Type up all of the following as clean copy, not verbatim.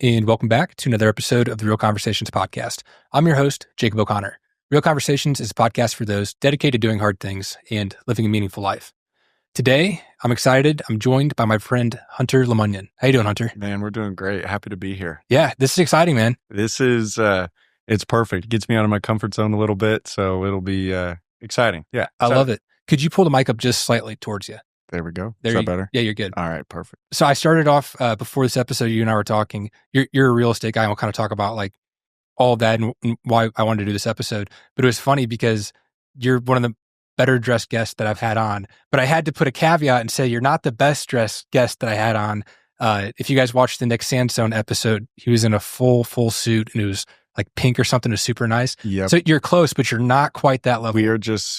and welcome back to another episode of the Real Conversations podcast. I'm your host, Jacob O'Connor. Real Conversations is a podcast for those dedicated to doing hard things and living a meaningful life. Today, I'm excited. I'm joined by my friend, Hunter LaMunyon. How you doing, Hunter? Man, we're doing great. Happy to be here. Yeah, this is exciting, man. This is, it's perfect. It gets me out of my comfort zone a little bit, so it'll be exciting. Yeah. I love it. Could you pull the mic up just slightly towards you? There we go. Is that better? Yeah, you're good. All right, perfect. So I started off before this episode, you and I were talking. You're a real estate guy, and we'll kind of talk about like all of that and why I wanted to do this episode. But it was funny because you're one of the better dressed guests that I've had on. But I had to put a caveat and say you're not the best dressed guest that I had on. If you guys watched the Nick Sandstone episode, he was in a full suit and it was like pink or something. It was super nice. Yep. So you're close, but you're not quite that level.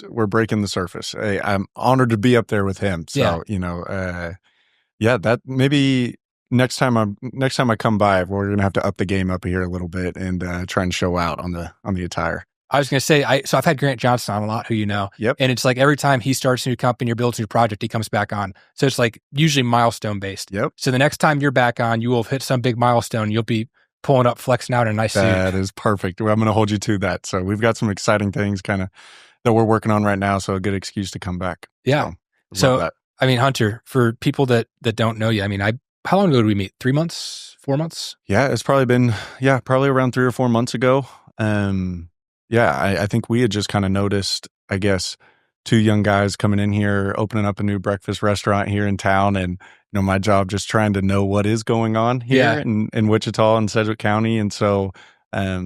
We're breaking the surface. I'm honored to be up there with him. So, that maybe next time I come by, we're going to have to up the game up here a little bit and try and show out on the attire. I was going to say, so I've had Grant Johnson on a lot, who you know. Yep. And it's like every time he starts a new company or builds a new project, he comes back on. So it's like usually milestone based. Yep. So the next time you're back on, you will have hit some big milestone. You'll be pulling up, flexing out in a nice suit. That is perfect. Well, I'm going to hold you to that. So we've got some exciting things kind of that we're working on right now. So a good excuse to come back. Yeah. So I mean, Hunter, for people that don't know you, I mean, how long ago did we meet? 3 months, 4 months? Yeah, it's probably been, probably around 3 or 4 months ago. I think we had just kind of noticed, I guess, two young guys coming in here, opening up a new breakfast restaurant here in town. And, my job just trying to know what is going on here in Wichita and Sedgwick County. And so, I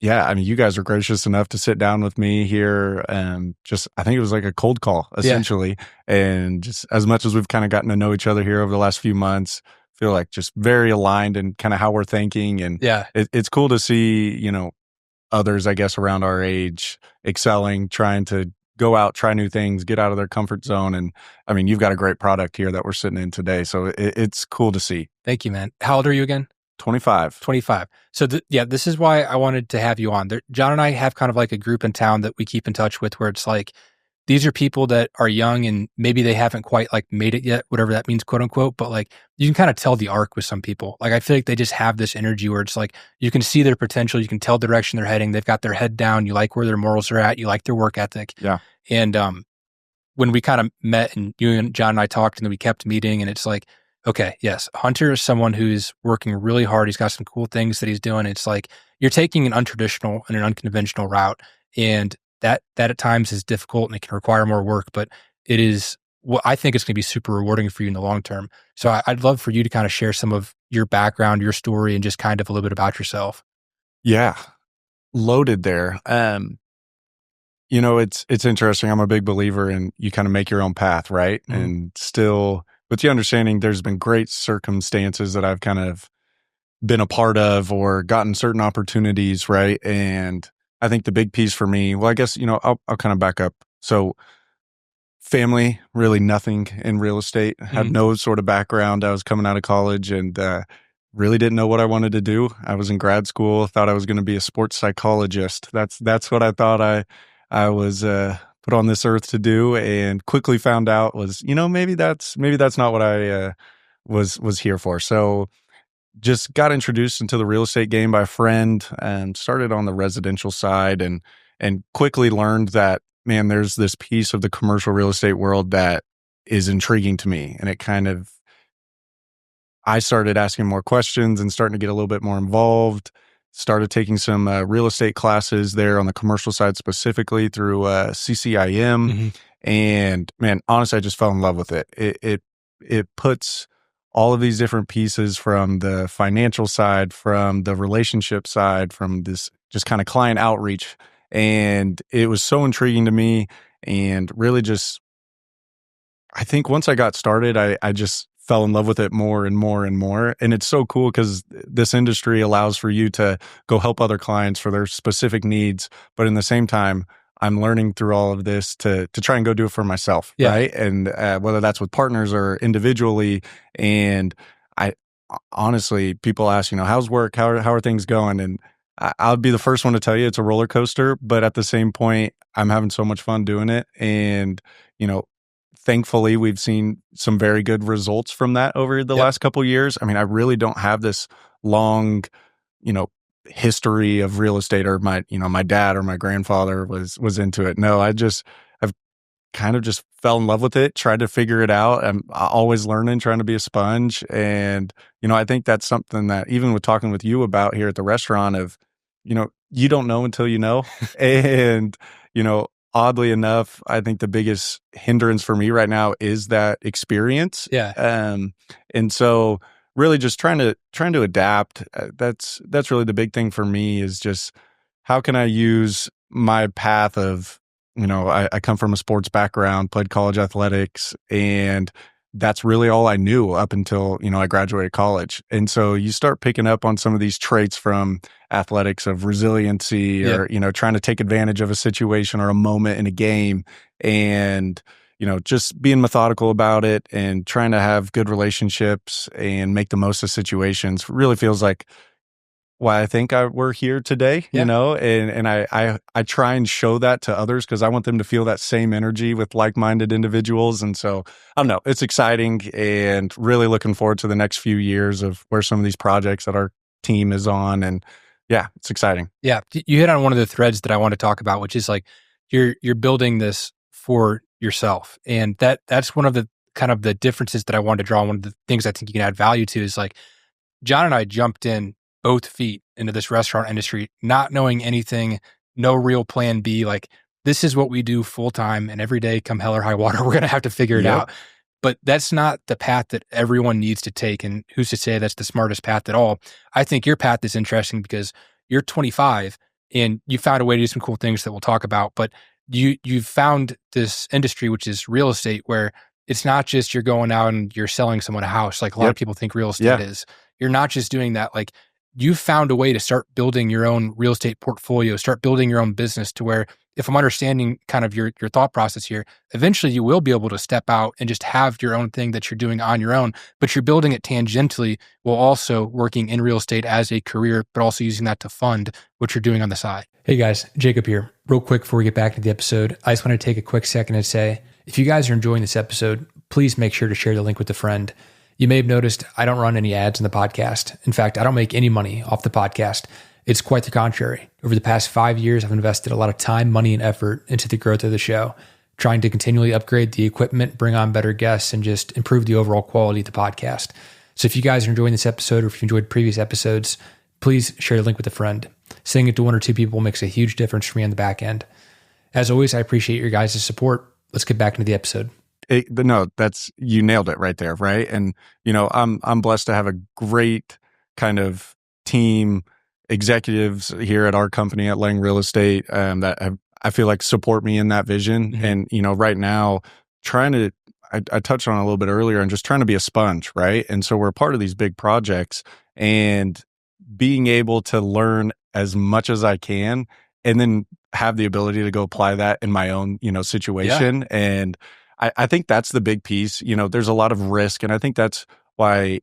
mean, you guys were gracious enough to sit down with me here. I think it was like a cold call, essentially. Yeah. And just as much as we've kind of gotten to know each other here over the last few months, feel like just very aligned in kind of how we're thinking. And it's cool to see, others, I guess, around our age excelling, trying to go out, try new things, get out of their comfort zone. And I mean, you've got a great product here that we're sitting in today. So it's cool to see. Thank you, man. How old are you again? 25. So this is why I wanted to have you on. John and I have kind of like a group in town that we keep in touch with where it's like, these are people that are young and maybe they haven't quite like made it yet, whatever that means, quote unquote. But like you can kind of tell the arc with some people. Like I feel like they just have this energy where it's like you can see their potential, you can tell the direction they're heading. They've got their head down. You like where their morals are at. You like their work ethic. Yeah. And when we kind of met and you and John and I talked and then we kept meeting and it's like, okay, yes, Hunter is someone who's working really hard. He's got some cool things that he's doing. It's like you're taking an untraditional and an unconventional route, and that at times is difficult and it can require more work, but it is what I think is going to be super rewarding for you in the long term. So I'd love for you to kind of share some of your background, your story, and just kind of a little bit about yourself. Yeah. Loaded there. It's interesting. I'm a big believer in you kind of make your own path, right? Mm-hmm. And still with the understanding there's been great circumstances that I've kind of been a part of or gotten certain opportunities, right? And I think the big piece for me, well, I guess, I'll kind of back up. So family, really nothing in real estate, had no sort of background. I was coming out of college and really didn't know what I wanted to do. I was in grad school, thought I was going to be a sports psychologist. That's what I thought I was put on this earth to do, and quickly found out was, maybe that's not what I was here for. So just got introduced into the real estate game by a friend and started on the residential side and quickly learned that, man, there's this piece of the commercial real estate world that is intriguing to me. And I started asking more questions and starting to get a little bit more involved, started taking some real estate classes there on the commercial side, specifically through CCIM. Mm-hmm. And man, honestly, I just fell in love with it. It puts all of these different pieces from the financial side, from the relationship side, from this just kind of client outreach. And it was so intriguing to me, and really just, I think once I got started, I just fell in love with it more and more and more. And it's so cool because this industry allows for you to go help other clients for their specific needs. But in the same time, I'm learning through all of this to try and go do it for myself, right? And whether that's with partners or individually. And I honestly, people ask, how's work? How are things going? And I'll be the first one to tell you it's a roller coaster, but at the same point, I'm having so much fun doing it. And, thankfully, we've seen some very good results from that over the last couple of years. I mean, I really don't have this long, you know, history of real estate, or my dad or my grandfather was into it. No, I've kind of just fell in love with it, tried to figure it out. I'm always learning, trying to be a sponge. And, I think that's something that even with talking with you about here at the restaurant of, you don't know until you know. And, oddly enough, I think the biggest hindrance for me right now is that experience. Yeah. And so really just trying to adapt. That's really the big thing for me, is just how can I use my path of, I come from a sports background, played college athletics, and that's really all I knew up until, I graduated college. And so you start picking up on some of these traits from athletics of resiliency, or, trying to take advantage of a situation or a moment in a game, and, just being methodical about it and trying to have good relationships and make the most of situations really feels like why I think we're here today, and I try and show that to others because I want them to feel that same energy with like-minded individuals. And so, I don't know, it's exciting and really looking forward to the next few years of where some of these projects that our team is on. And yeah, it's exciting. Yeah. You hit on one of the threads that I want to talk about, which is like you're building this for yourself. And that's one of the kind of the differences that I wanted to draw. One of the things I think you can add value to is like John and I jumped in both feet into this restaurant industry, not knowing anything, no real plan B. Like, this is what we do full time, and every day, come hell or high water, we're going to have to figure it out. But that's not the path that everyone needs to take. And who's to say that's the smartest path at all? I think your path is interesting because you're 25 and you found a way to do some cool things that we'll talk about. But you've found this industry, which is real estate, where it's not just you're going out and you're selling someone a house like a lot of people think real estate is. You're not just doing that. Like, you found a way to start building your own real estate portfolio, start building your own business to where, if I'm understanding kind of your thought process here, eventually you will be able to step out and just have your own thing that you're doing on your own, but you're building it tangentially while also working in real estate as a career, but also using that to fund what you're doing on the side. Hey guys, Jacob here. Real quick before we get back to the episode, I just want to take a quick second to say, if you guys are enjoying this episode, please make sure to share the link with a friend. You may have noticed I don't run any ads in the podcast. In fact, I don't make any money off the podcast. It's quite the contrary. Over the past 5 years, I've invested a lot of time, money, and effort into the growth of the show, trying to continually upgrade the equipment, bring on better guests, and just improve the overall quality of the podcast. So if you guys are enjoying this episode, or if you enjoyed previous episodes, please share the link with a friend. Sending it to 1 or 2 people makes a huge difference for me on the back end. As always, I appreciate your guys' support. Let's get back into the episode. You nailed it right there, right? And I'm blessed to have a great kind of team, executives here at our company at Lange Real Estate I feel like support me in that vision. Mm-hmm. And right now, I touched on it a little bit earlier, and just trying to be a sponge, right? And so we're a part of these big projects, and being able to learn as much as I can, and then have the ability to go apply that in my own situation. Yeah. And I think that's the big piece. There's a lot of risk, and I think that's why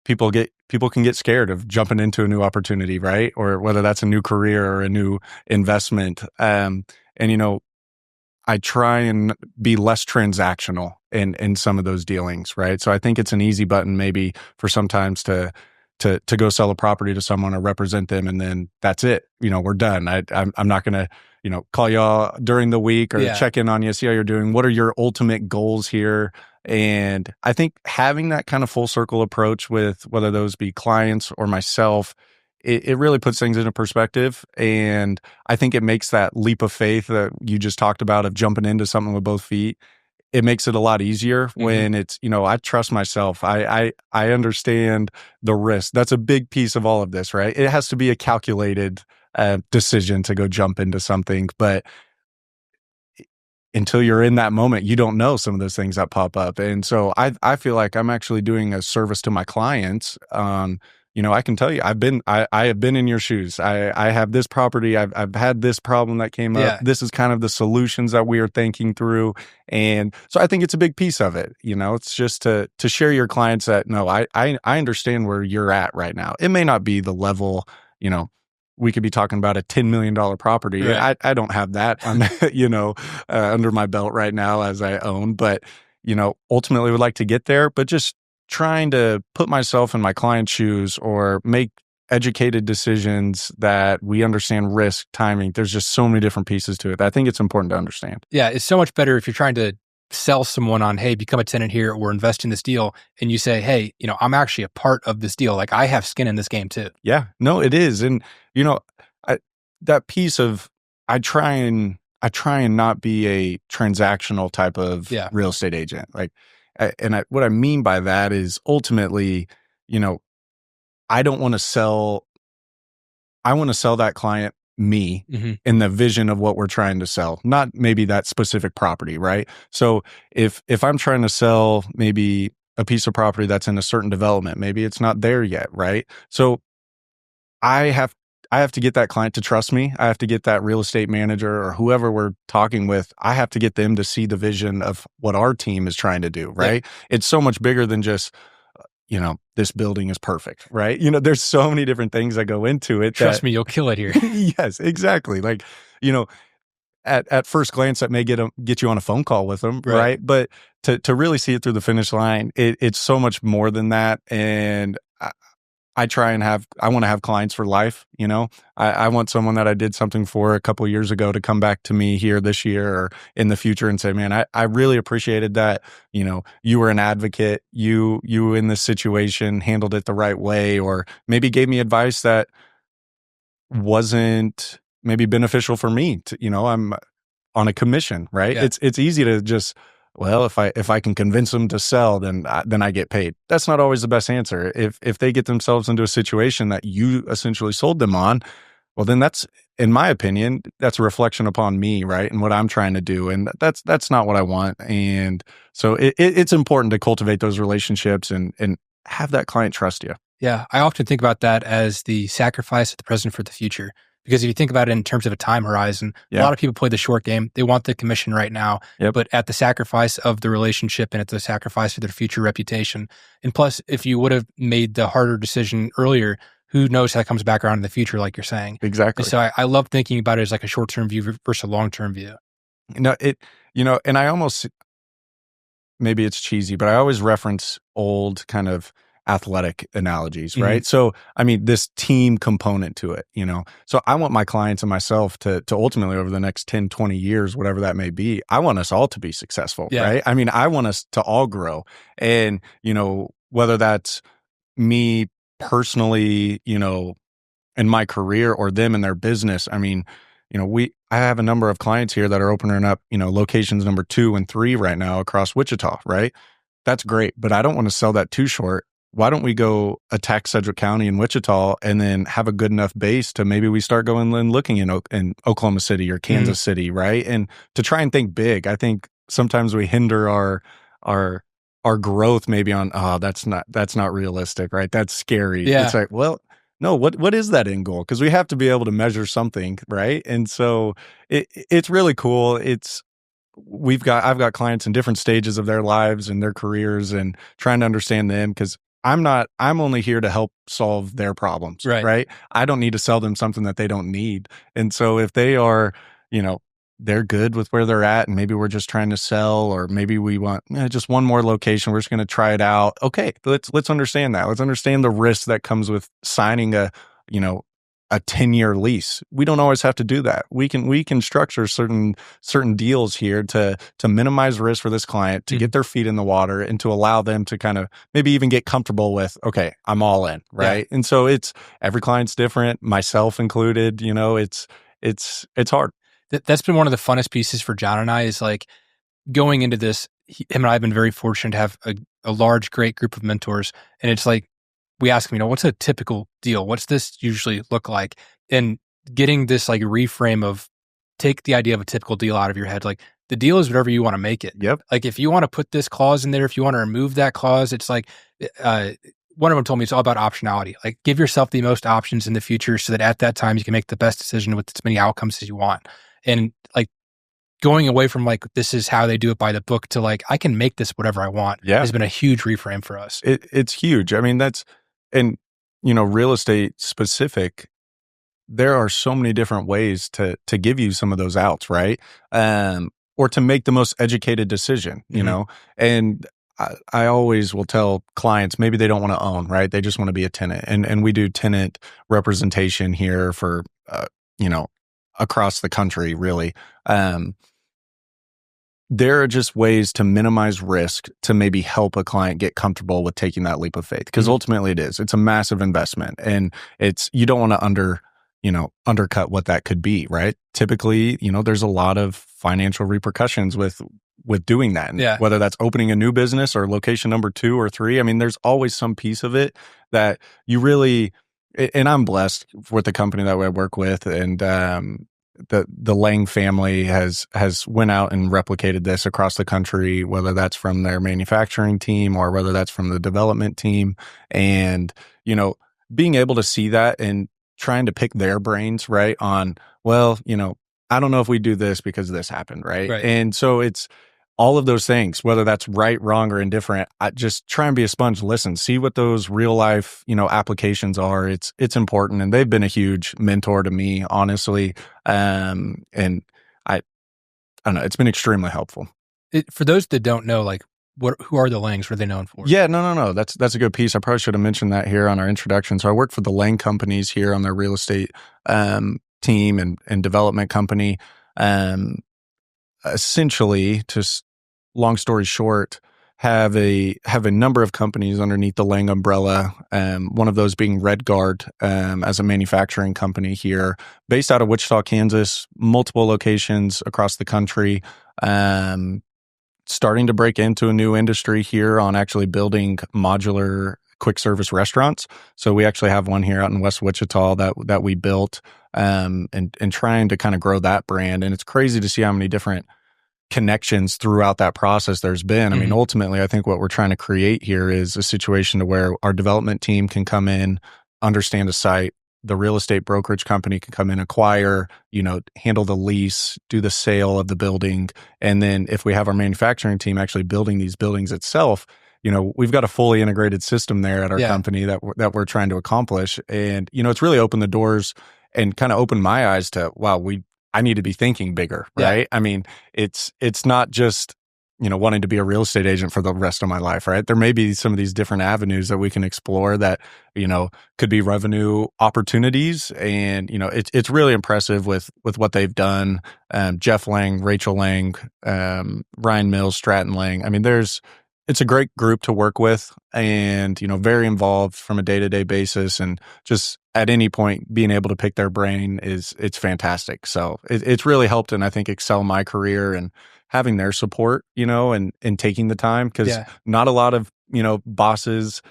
people can get scared of jumping into a new opportunity, right? Or whether that's a new career or a new investment. And I try and be less transactional in some of those dealings, right? So I think it's an easy button maybe for sometimes to go sell a property to someone or represent them, and then that's it. We're done. I'm not going to call y'all during the week or check in on you, see how you're doing. What are your ultimate goals here? And I think having that kind of full circle approach with whether those be clients or myself, it really puts things into perspective. And I think it makes that leap of faith that you just talked about of jumping into something with both feet. It makes it a lot easier when it's, I trust myself. I understand the risk. That's a big piece of all of this, right? It has to be a calculated decision to go jump into something. But until you're in that moment, you don't know some of those things that pop up. And so I feel like I'm actually doing a service to my clients. I can tell you, I have been in your shoes. I have this property. I've had this problem that came up. This is kind of the solutions that we are thinking through. And so I think it's a big piece of it. It's just to share your clients that, no, I understand where you're at right now. It may not be the level, we could be talking about a $10 million property. Right. I don't have that under my belt right now as I own, but, ultimately would like to get there, but just trying to put myself in my client's shoes or make educated decisions that we understand risk, timing. There's just so many different pieces to it. I think it's important to understand. Yeah, it's so much better if you're trying to sell someone on, hey, become a tenant here or invest in this deal. And you say, hey, I'm actually a part of this deal. Like I have skin in this game too. Yeah, no, it is. And, I, that piece of, I try and not be a transactional type of real estate agent. Like, what I mean by that is ultimately, I don't want to sell. I want to sell that client me in the vision of what we're trying to sell, not maybe that specific property, right? So if I'm trying to sell maybe a piece of property that's in a certain development, maybe it's not there yet, right? So I have to get that client to trust me. I have to get that real estate manager or whoever we're talking with. I have to get them to see the vision of what our team is trying to do, right? Yeah. It's so much bigger than just, this building is perfect, right? There's so many different things that go into it. Trust me, you'll kill it here. Yes, exactly. Like, at first glance, that may get you on a phone call with them, right? But to really see it through the finish line, it's so much more than that. And I want to have clients for life. I want someone that I did something for a couple of years ago to come back to me here this year or in the future and say, man, I really appreciated that. You were an advocate, you in this situation handled it the right way, or maybe gave me advice that wasn't maybe beneficial for me to, I'm on a commission, right? Yeah. It's easy to just, well, if I can convince them to sell, then I get paid. That's not always the best answer. If they get themselves into a situation that you essentially sold them on, well, then that's, in my opinion, that's a reflection upon me, right? And what I'm trying to do, and that's not what I want. And so it's important to cultivate those relationships and have that client trust you. Yeah, I often think about that as the sacrifice of the present for the future. Because if you think about it in terms of a time horizon, a lot of people play the short game. They want the commission right now, but at the sacrifice of the relationship and at the sacrifice of their future reputation. And plus, if you would have made the harder decision earlier, who knows how it comes back around in the future, like you're saying. Exactly. And so I love thinking about it as like a short-term view versus a long-term view. And I almost, maybe it's cheesy, but I always reference old kind of athletic analogies, right? So, this team component to it, so I want my clients and myself to ultimately over the next 10, 20 years, whatever that may be, I want us all to be successful, right? I want us to all grow. And, whether that's me personally, in my career or them in their business, I have a number of clients here that are opening up, locations number 2 and 3 right now across Wichita, right? That's great, but I don't want to sell that too short. Why don't we go attack Sedgwick County and Wichita and then have a good enough base to maybe we start going and looking in Oklahoma City or Kansas City, right? And to try and think big. I think sometimes we hinder our growth maybe on, that's not realistic, right? That's scary. Yeah. It's like, well, no, what is that end goal? Because we have to be able to measure something, right? And so it's really cool. I've got clients in different stages of their lives and their careers and trying to understand them because I'm only here to help solve their problems, right? I don't need to sell them something that they don't need. And so if they are, they're good with where they're at and maybe we're just trying to sell or maybe we want just one more location, we're just going to try it out. Okay, let's understand that. Let's understand the risk that comes with signing a 10-year lease. We don't always have to do that. We can structure certain deals here to minimize risk for this client, to get their feet in the water and to allow them to kind of maybe even get comfortable with, okay, I'm all in, right? Yeah. And so every client's different, myself included, it's hard. That's been one of the funnest pieces for John and I is like going into this, him and I have been very fortunate to have a large, great group of mentors. And it's like, we ask him, what's a typical deal? What's this usually look like? And getting this like reframe of take the idea of a typical deal out of your head. Like the deal is whatever you want to make it. Yep. Like if you want to put this clause in there, if you want to remove that clause, it's like, one of them told me it's all about optionality. Like give yourself the most options in the future so that at that time you can make the best decision with as many outcomes as you want. And like going away from like, this is how they do it by the book to like, I can make this whatever I want has been a huge reframe for us. It's huge. And, real estate specific, there are so many different ways to give you some of those outs, right? Or to make the most educated decision, and I always will tell clients maybe they don't want to own, right? They just want to be a tenant. And we do tenant representation here for, you know, across the country, really. There are just ways to minimize risk to maybe help a client get comfortable with taking that leap of faith. Because ultimately it's a massive investment, and you don't want to undercut what that could be, right? Typically, there's a lot of financial repercussions with doing that. And whether that's opening a new business or location number 2 or 3, I mean, there's always some piece of it that you really, and I'm blessed with the company that I work with, and the Lange family has went out and replicated this across the country, whether that's from their manufacturing team or whether that's from the development team. And, being able to see that and trying to pick their brains, right, on, well, I don't know if we do this because this happened, right? And so it's all of those things, whether that's right, wrong, or indifferent. I just try and be a sponge, listen, see what those real life, applications are. It's important. And they've been a huge mentor to me, honestly. And I don't know, it's been extremely helpful. For those that don't know, like, who are the Langes? What are they known for? Yeah, no. That's a good piece. I probably should have mentioned that here on our introduction. So I work for the Lange companies here on their real estate team and development company. Essentially, just long story short, have a number of companies underneath the Lange umbrella. One of those being Redguard, as a manufacturing company here, based out of Wichita, Kansas, multiple locations across the country. Starting to break into a new industry here on actually building modular quick service restaurants. So we actually have one here out in West Wichita that we built, and trying to kind of grow that brand. And it's crazy to see how many different connections throughout that process there's been. I mean, ultimately, I think what we're trying to create here is a situation to where our development team can come in, understand a site, the real estate brokerage company can come in, acquire, handle the lease, do the sale of the building. And then if we have our manufacturing team actually building these buildings itself, we've got a fully integrated system there at our company that we're trying to accomplish. And, it's really opened the doors and kind of opened my eyes to, wow, I need to be thinking bigger, right? Yeah. I mean, it's not just, wanting to be a real estate agent for the rest of my life, right? There may be some of these different avenues that we can explore that, could be revenue opportunities. And, it's really impressive with what they've done. Jeff Lange, Rachel Lange, Ryan Mills, Stratton Lange. I mean, it's a great group to work with, and, very involved from a day-to-day basis, and just at any point being able to pick their brain it's fantastic. So it's really helped, and I think excel my career, and having their support, and taking the time, because not a lot of, bosses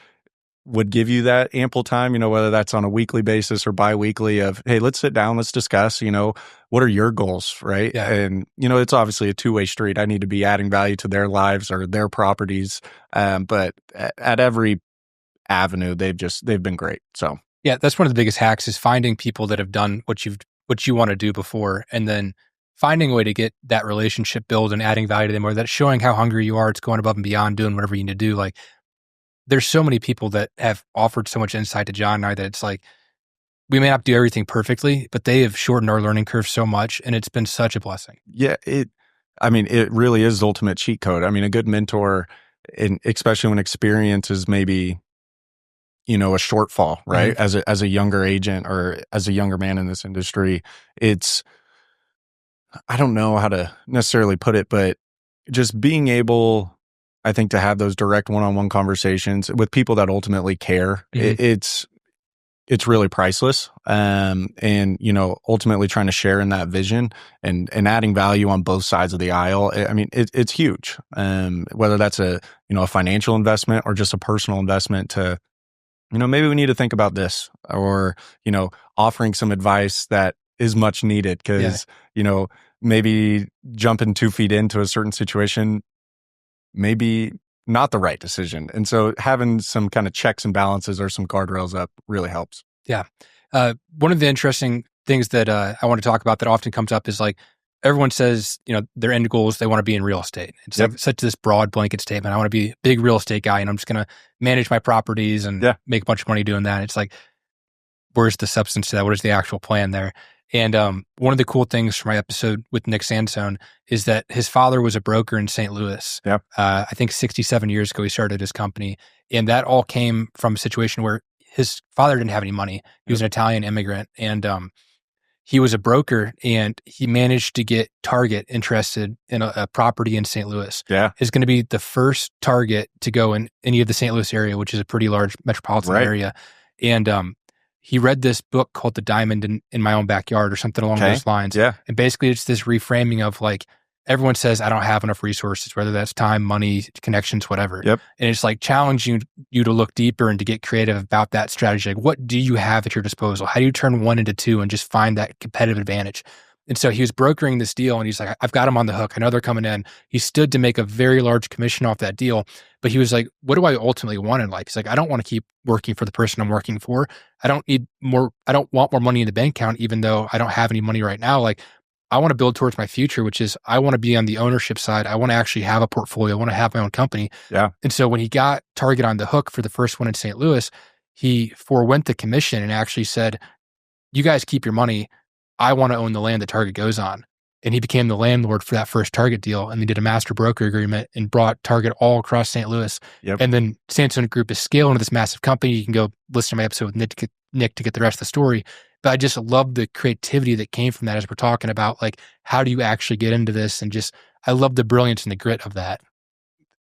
would give you that ample time, whether that's on a weekly basis or biweekly of, hey, let's sit down, let's discuss, what are your goals, right? Yeah. And, it's obviously a two-way street. I need to be adding value to their lives or their properties. But at every avenue, they've been great. So, yeah, that's one of the biggest hacks is finding people that have done what you want to do before, and then finding a way to get that relationship built and adding value to them, or that's showing how hungry you are. It's going above and beyond, doing whatever you need to do. Like, there's so many people that have offered so much insight to John and I that it's like, we may not do everything perfectly, but they have shortened our learning curve so much, and it's been such a blessing. Yeah, it really is the ultimate cheat code. I mean, a good mentor, and especially when experience is maybe, a shortfall, right? Mm-hmm. As a younger agent or as a younger man in this industry, I don't know how to necessarily put it, but just being able, I think, to have those direct one-on-one conversations with people that ultimately care, it's really priceless. And, ultimately trying to share in that vision and adding value on both sides of the aisle. I mean, it's huge. Whether that's a financial investment or just a personal investment to, maybe we need to think about this, or, offering some advice that is much needed, because, maybe jumping 2 feet into a certain situation, maybe not the right decision. And so having some kind of checks and balances or some guardrails up really helps. Yeah. One of the interesting things that I want to talk about that often comes up is, like, everyone says, their end goals, they want to be in real estate. It's like such this broad blanket statement. I want to be a big real estate guy, and I'm just going to manage my properties and make a bunch of money doing that. It's like, where's the substance to that? What is the actual plan there? And one of the cool things from my episode with Nick Sansone is that his father was a broker in St. Louis. Yeah. I think 67 years ago, he started his company. And that all came from a situation where his father didn't have any money. He was an Italian immigrant. And he was a broker, and he managed to get Target interested in a property in St. Louis. Yeah. It's going to be the first Target to go in any of the St. Louis area, which is a pretty large metropolitan area. And he read this book called The Diamond in My Own Backyard or something along those lines. Yeah. And basically it's this reframing of like, everyone says, I don't have enough resources, whether that's time, money, connections, whatever. Yep. And it's like challenging you to look deeper and to get creative about that strategy. Like, what do you have at your disposal? How do you turn one into two and just find that competitive advantage? And so he was brokering this deal, and he's like, I've got him on the hook. I know they're coming in. He stood to make a very large commission off that deal. But he was like, what do I ultimately want in life? He's like, I don't want to keep working for the person I'm working for. I don't want more money in the bank account, even though I don't have any money right now. Like, I want to build towards my future, which is I want to be on the ownership side. I want to actually have a portfolio. I want to have my own company. Yeah. And so when he got Target on the hook for the first one in St. Louis, he forewent the commission and actually said, you guys keep your money. I want to own the land that Target goes on. And he became the landlord for that first Target deal. And they did a master broker agreement and brought Target all across St. Louis. Yep. And then Sansone Group is scaling into this massive company. You can go listen to my episode with Nick to get the rest of the story. But I just love the creativity that came from that as we're talking about, like, how do you actually get into this? And just, I love the brilliance and the grit of that.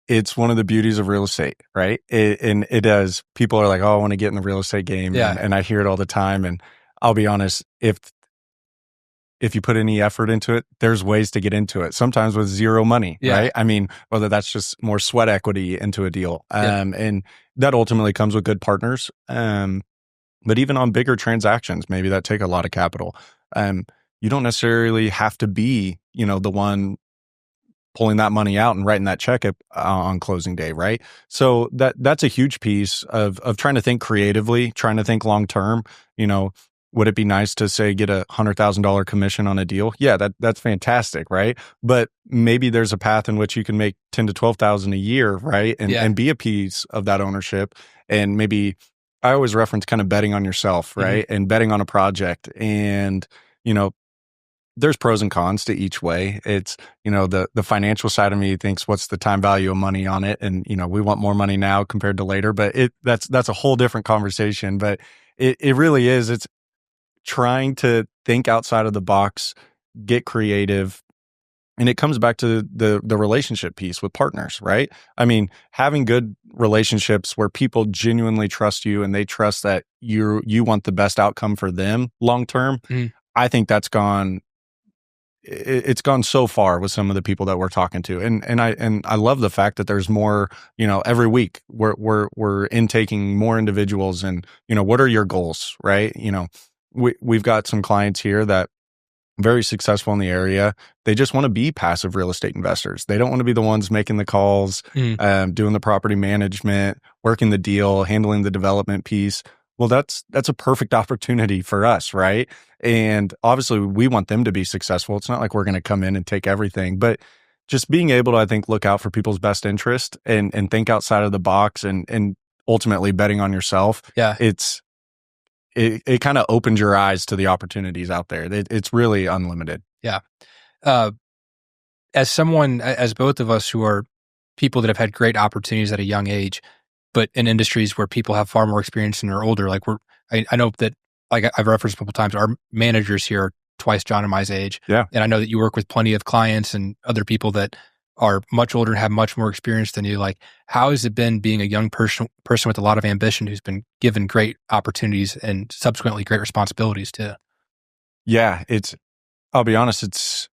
It's one of the beauties of real estate, right? And it does. People are like, oh, I want to get in the real estate game. Yeah. And I hear it all the time. And I'll be honest, if you put any effort into it, there's ways to get into it, sometimes with zero money, right? I mean, whether that's just more sweat equity into a deal. And that ultimately comes with good partners. But even on bigger transactions, maybe that take a lot of capital. You don't necessarily have to be, the one pulling that money out and writing that check on closing day, right? So that's a huge piece of trying to think creatively, trying to think long term. Would it be nice to say get $100,000 commission on a deal? Yeah, that's fantastic, right? But maybe there's a path in which you can make 10 to 12,000 a year, right? And be a piece of that ownership. And maybe I always reference kind of betting on yourself, right? And betting on a project. And there's pros and cons to each way. It's the financial side of me thinks, what's the time value of money on it? And we want more money now compared to later. But that's a whole different conversation. But it really is. It's trying to think outside of the box, get creative. And it comes back to the relationship piece with partners, right? I mean, having good relationships where people genuinely trust you and they trust that you want the best outcome for them long term. I think that's gone. It's gone so far with some of the people that we're talking to, and I love the fact that there's more. Every week we're intaking more individuals, and what are your goals, right? We've got some clients here that very successful in the area. They just want to be passive real estate investors. They don't want to be the ones making the calls, doing the property management, working the deal, handling the development piece. Well, that's a perfect opportunity for us, right? And obviously we want them to be successful. It's not like we're going to come in and take everything, but just being able to, I think, look out for people's best interest and think outside of the box and ultimately betting on yourself. Yeah. It kind of opens your eyes to the opportunities out there. It's really unlimited. Yeah. As both of us who are people that have had great opportunities at a young age, but in industries where people have far more experience and are older, like I know that, like I've referenced a couple times, our managers here are twice John and my age. Yeah. And I know that you work with plenty of clients and other people that are much older and have much more experience than you. Like, how has it been being a young person with a lot of ambition who's been given great opportunities and subsequently great responsibilities too? Yeah, I'll be honest,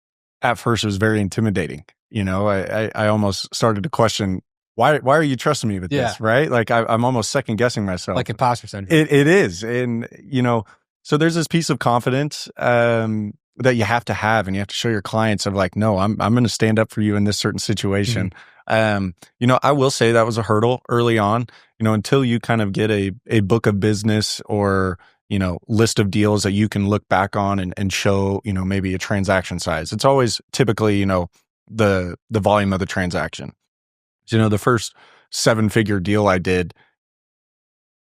at first it was very intimidating. I almost started to question, why are you trusting me with this, right? Like I'm almost second guessing myself. Like imposter syndrome. It is. And, so there's this piece of confidence that you have to have, and you have to show your clients of like, no, I'm going to stand up for you in this certain situation. I will say that was a hurdle early on, until you kind of get a book of business or, list of deals that you can look back on and show, maybe a transaction size. It's always typically, the volume of the transaction. So, the first 7-figure deal I did,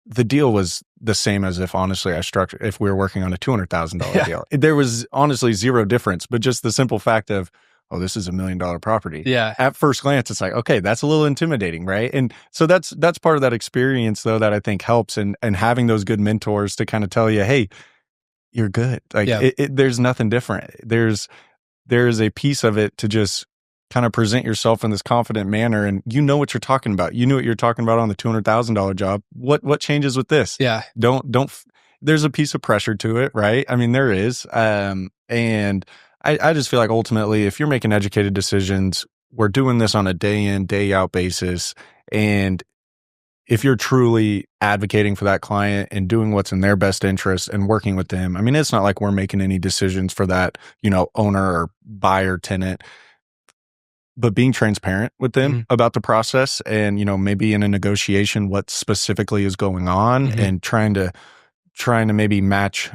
the deal was the same as if honestly if we were working on a $200,000 Yeah. deal. There was honestly zero difference, but just the simple fact of, oh, this is $1 million property. Yeah. At first glance, it's like, okay, that's a little intimidating, right? And so that's part of that experience though that I think helps, and having those good mentors to kind of tell you, hey, you're good. Like Yeah. there's nothing different. There's a piece of it to just kind of present yourself in this confident manner, and you know what you're talking about. You knew what you're talking about on the $200,000 job. What changes with this? Yeah. There's a piece of pressure to it, right? I mean, there is. And I just feel like ultimately, if you're making educated decisions, we're doing this on a day in, day out basis. And if you're truly advocating for that client and doing what's in their best interest and working with them, I mean, it's not like we're making any decisions for that, owner or buyer tenant, but being transparent with them about the process and, maybe in a negotiation, what specifically is going on, and trying to maybe match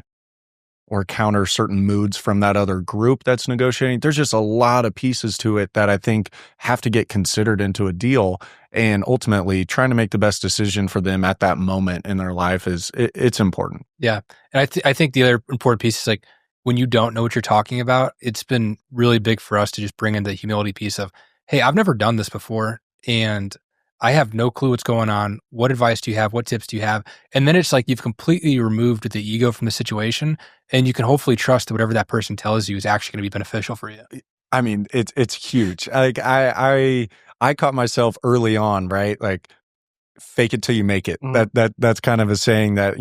or counter certain moods from that other group that's negotiating. There's just a lot of pieces to it that I think have to get considered into a deal, and ultimately trying to make the best decision for them at that moment in their life it's important. Yeah. And I think the other important piece is like, when you don't know what you're talking about, it's been really big for us to just bring in the humility piece of, hey, I've never done this before and I have no clue what's going on. What advice do you have? What tips do you have? And then it's like you've completely removed the ego from the situation, and you can hopefully trust that whatever that person tells you is actually going to be beneficial for you. I mean, it's huge. Like I caught myself early on, right? Like, fake it till you make it. That's kind of a saying that,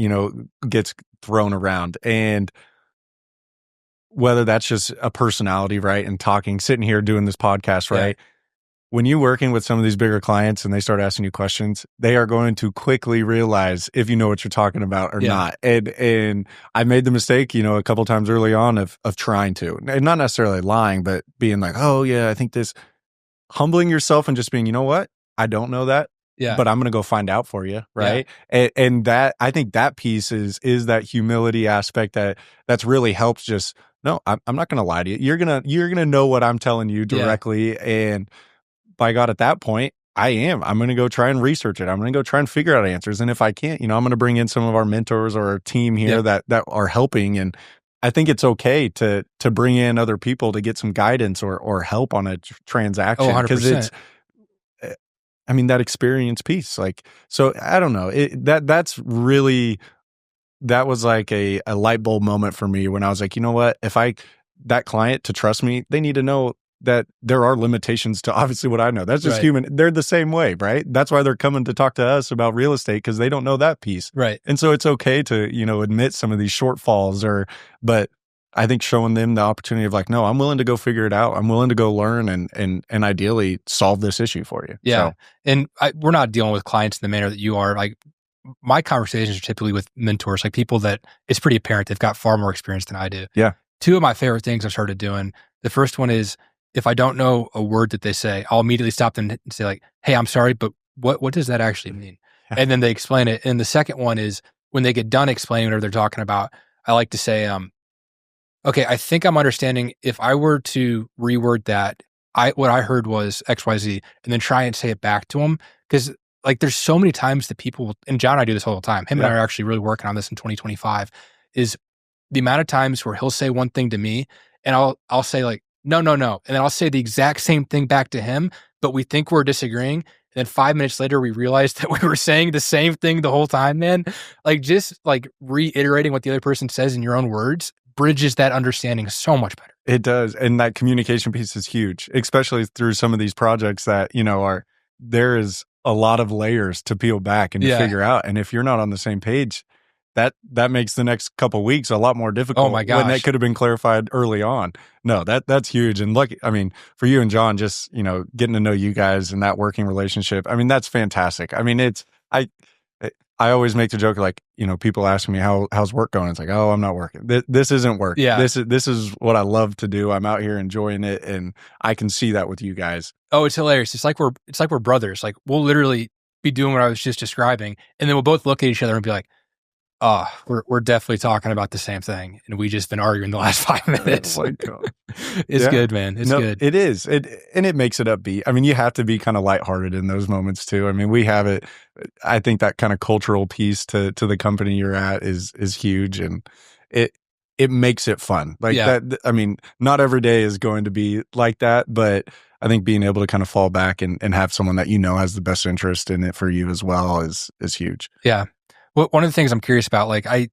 gets thrown around. And whether that's just a personality, right? And sitting here doing this podcast, right? Yeah. When you're working with some of these bigger clients and they start asking you questions, they are going to quickly realize if you know what you're talking about or not. And I made the mistake, a couple times early on of trying to, and not necessarily lying, but being like, oh yeah, I think this, humbling yourself and just being, you know what? I don't know that. Yeah. But I'm going to go find out for you. Right. Yeah. And that, I think that piece is that humility aspect that's really helps. Just, no, I'm not going to lie to you. You're going to know what I'm telling you directly. Yeah. And by God, at that point, I'm going to go try and research it. I'm going to go try and figure out answers. And if I can't, I'm going to bring in some of our mentors or our team here that are helping. And I think it's okay to bring in other people to get some guidance or help on a transaction. 'Cause it's, I mean, that experience piece, like, so I don't know, that was like a light bulb moment for me when I was like, you know what, that client, to trust me, they need to know that there are limitations to obviously what I know. That's just human. They're the same way, right? That's why they're coming to talk to us about real estate, because they don't know that piece. Right. And so it's okay to, admit some of these shortfalls but I think showing them the opportunity of like, no, I'm willing to go figure it out. I'm willing to go learn and ideally solve this issue for you. Yeah. So. And we're not dealing with clients in the manner that you are. Like, my conversations are typically with mentors, like people that it's pretty apparent they've got far more experience than I do. Yeah. Two of my favorite things I've started doing. The first one is, if I don't know a word that they say, I'll immediately stop them and say like, hey, I'm sorry, but what does that actually mean? And then they explain it. And the second one is, when they get done explaining whatever they're talking about, I like to say, okay, I think I'm understanding. If I were to reword that, what I heard was XYZ, and then try and say it back to them. Because like, there's so many times that people, and John and I do this all the time. Him and I are actually really working on this in 2025, is the amount of times where he'll say one thing to me and I'll say like, no. And then I'll say the exact same thing back to him, but we think we're disagreeing. And then 5 minutes later, we realized that we were saying the same thing the whole time, man. Like, just like reiterating what the other person says in your own words bridges that understanding so much better. It does. And that communication piece is huge, especially through some of these projects that, there is a lot of layers to peel back and to figure out. And if you're not on the same page, that makes the next couple of weeks a lot more difficult. Oh my gosh. When that could have been clarified early on. No, that's huge. And look, I mean, for you and John, just, getting to know you guys and that working relationship, I mean, that's fantastic. I mean, I always make the joke, like, people ask me how's work going. It's like, oh, I'm not working. This isn't work. Yeah. This is what I love to do. I'm out here enjoying it. And I can see that with you guys. Oh, it's hilarious. It's like we're brothers. Like, we'll literally be doing what I was just describing. And then we'll both look at each other and be like, We're definitely talking about the same thing, and we just been arguing the last 5 minutes. Oh my God. It's Yeah. good, man. It's No, good. it is. And it makes it upbeat. I mean, you have to be kind of lighthearted in those moments too. I mean, we have it. I think that kind of cultural piece to the company you're at is huge, and it it makes it fun. Like Yeah. that. I mean, not every day is going to be like that, but I think being able to kind of fall back and have someone that has the best interest in it for you as well is huge. Yeah. Well, one of the things I'm curious about, like I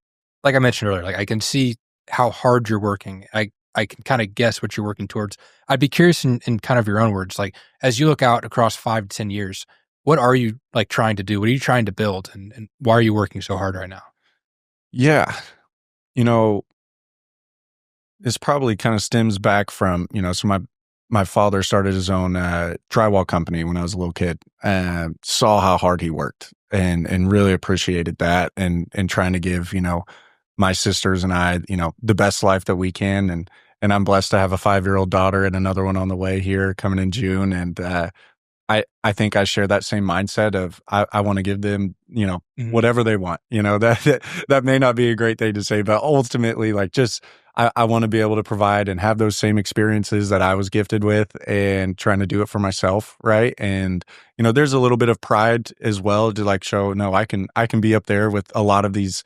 mentioned earlier, like I can see how hard you're working. I can kind of guess what you're working towards. I'd be curious in kind of your own words, like as you look out across 5 to 10 years, what are you like trying to do? What are you trying to build? And why are you working so hard right now? Yeah. You know, this probably kind of stems back from, so my father started his own drywall company when I was a little kid, and saw how hard he worked and really appreciated that, and trying to give, my sisters and I, the best life that we can. And I'm blessed to have a 5-year-old daughter and another one on the way here coming in June. And I think I share that same mindset of I want to give them, Mhm. whatever they want. That may not be a great thing to say, but ultimately, like, just I want to be able to provide and have those same experiences that I was gifted with, and trying to do it for myself, right? And there's a little bit of pride as well to like show, no, I can be up there with a lot of these,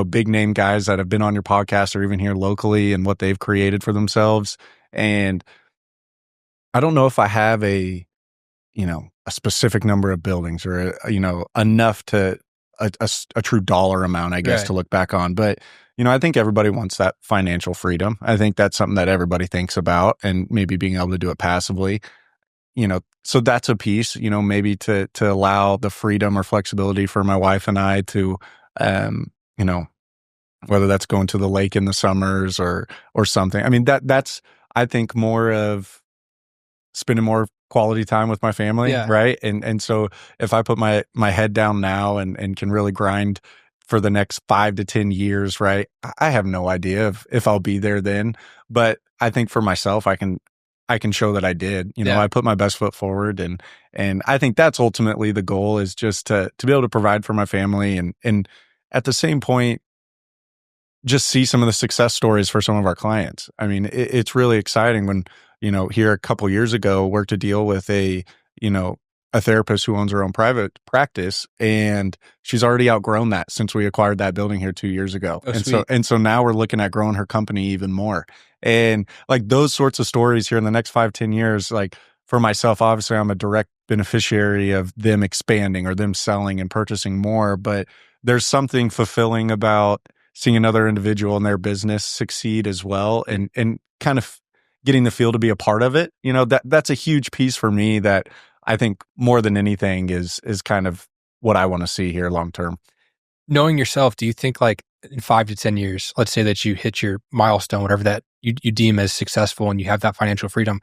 big name guys that have been on your podcast or even here locally, and what they've created for themselves. And I don't know if I have a specific number of buildings, or enough to a true dollar amount, I guess, Right. to look back on. But I think everybody wants that financial freedom. I think that's something that everybody thinks about, and maybe being able to do it passively. So that's a piece. Maybe to allow the freedom or flexibility for my wife and I to, um, you know, whether that's going to the lake in the summers or something. I mean, that's I think more of spending more quality time with my family, Yeah. right? And so if I put my head down now and can really grind for the next 5 to 10 years, right? I have no idea if I'll be there then, but I think for myself, I can show that I did. Yeah. I put my best foot forward, and I think that's ultimately the goal, is just to be able to provide for my family, and at the same point, just see some of the success stories for some of our clients. I mean, it's really exciting when, here a couple years ago, worked a deal with you know, a therapist who owns her own private practice, and she's already outgrown that since we acquired that building here 2 years ago. Oh, And so, sweet. and so now we're looking at growing her company even more. And like those sorts of stories here in the next 5, 10 years, like for myself, obviously I'm a direct beneficiary of them expanding or them selling and purchasing more, but there's something fulfilling about seeing another individual in their business succeed as well, and kind of getting the feel to be a part of it. That's a huge piece for me that I think more than anything is kind of what I want to see here long term. Knowing yourself, do you think like in 5 to 10 years, let's say that you hit your milestone, whatever that you deem as successful, and you have that financial freedom?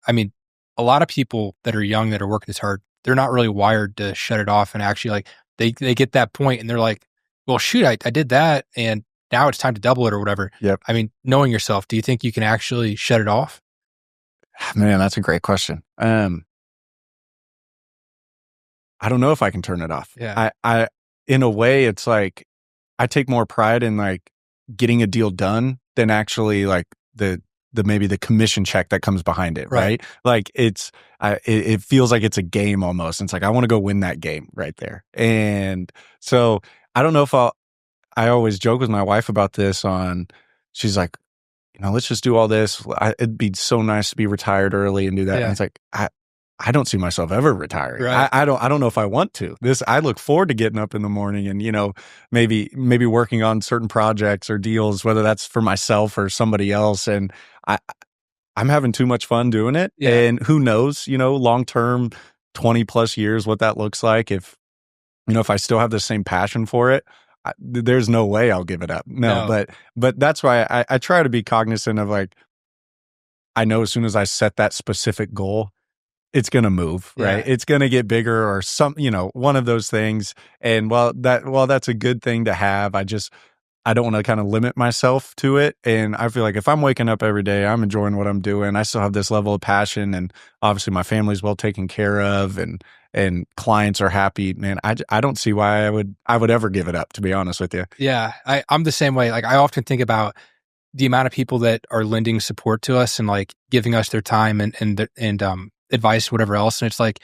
I mean, a lot of people that are young that are working this hard, they're not really wired to shut it off, and actually like they get that point and they're like, well, shoot, I did that and now it's time to double it or whatever. Yep. I mean, knowing yourself, do you think you can actually shut it off? Man, that's a great question. I don't know if I can turn it off. Yeah. I in a way, it's like I take more pride in like getting a deal done than actually like the maybe the commission check that comes behind it, Right. right? Like it feels like it's a game almost. And it's like I want to go win that game right there. And so I don't know if I always joke with my wife about this she's like, let's just do all this. It'd be so nice to be retired early and do that. And Yeah. it's like, I don't see myself ever retiring. Right. I don't know if I want to. I look forward to getting up in the morning and, maybe working on certain projects or deals, whether that's for myself or somebody else. And I, I'm having too much fun doing it. Yeah. And who knows, long term, 20 plus years, what that looks like. If I still have the same passion for it, there's no way I'll give it up. No. But that's why I try to be cognizant of like, I know as soon as I set that specific goal, it's going to move, right? Yeah. It's going to get bigger or one of those things. And while that's a good thing to have, I don't want to kind of limit myself to it. And I feel like if I'm waking up every day, I'm enjoying what I'm doing. I still have this level of passion, and obviously my family's well taken care of, and clients are happy. Man, I don't see why I would ever give it up, to be honest with you. Yeah, I'm the same way. Like I often think about the amount of people that are lending support to us and like giving us their time and advice, whatever else. And it's like,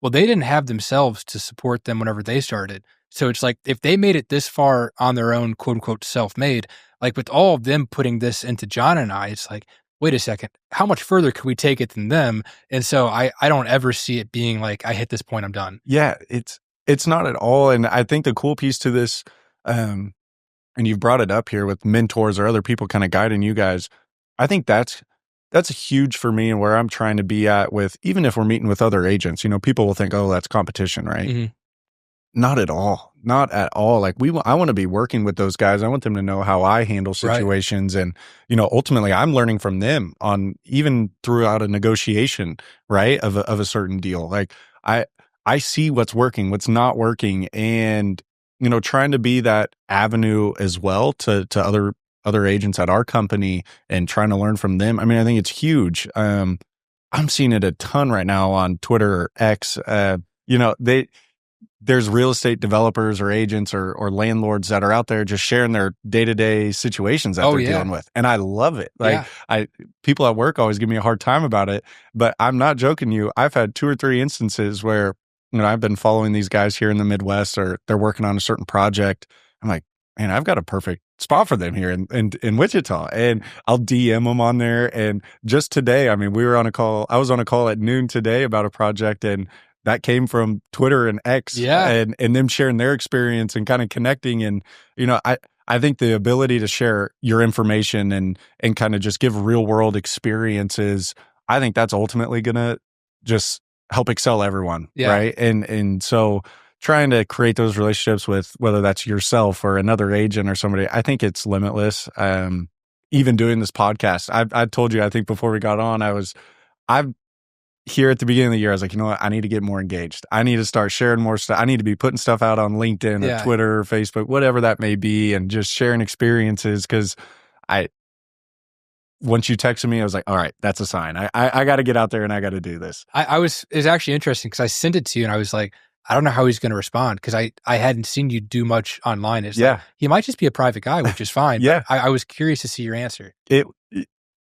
well, they didn't have themselves to support them whenever they started. So it's like if they made it this far on their own, quote unquote, self-made, like with all of them putting this into John and I, it's like, wait a second, how much further could we take it than them? And so I don't ever see it being like, I hit this point, I'm done. Yeah, it's not at all. And I think the cool piece to this, and you've brought it up here with mentors or other people kind of guiding you guys. I think that's huge for me, and where I'm trying to be at with, even if we're meeting with other agents, people will think, oh, that's competition, right? Mm-hmm. Not at all. Not at all. Like I want to be working with those guys. I want them to know how I handle situations. Right. And, ultimately I'm learning from them on even throughout a negotiation, right. Of a certain deal. Like I see what's working, what's not working, and, trying to be that avenue as well to other agents at our company and trying to learn from them. I mean, I think it's huge. I'm seeing it a ton right now on Twitter or X. There's real estate developers or agents or landlords that are out there just sharing their day-to-day situations that they're dealing with. And I love it. Like people at work always give me a hard time about it, but I'm not joking you. I've had 2 or 3 instances where, I've been following these guys here in the Midwest, or they're working on a certain project. I'm like, man, I've got a perfect spot for them here in Wichita. And I'll DM them on there. And just today, I mean, I was on a call at noon today about a project, and that came from Twitter and X, and them sharing their experience and kind of connecting. And, I think the ability to share your information and kind of just give real world experiences, I think that's ultimately going to just help excel everyone. Right. And so trying to create those relationships with, whether that's yourself or another agent or somebody, I think it's limitless. Even doing this podcast, I've told you, I think before we got on, I've here at the beginning of the year, I was like, you know what? I need to get more engaged. I need to start sharing more stuff. I need to be putting stuff out on LinkedIn or Twitter or Facebook, whatever that may be, and just sharing experiences. Because once you texted me, I was like, all right, that's a sign. I got to get out there and I got to do this. It's actually interesting because I sent it to you and I was like, I don't know how he's going to respond, because I hadn't seen you do much online. It's like, he might just be a private guy, which is fine. But I was curious to see your answer.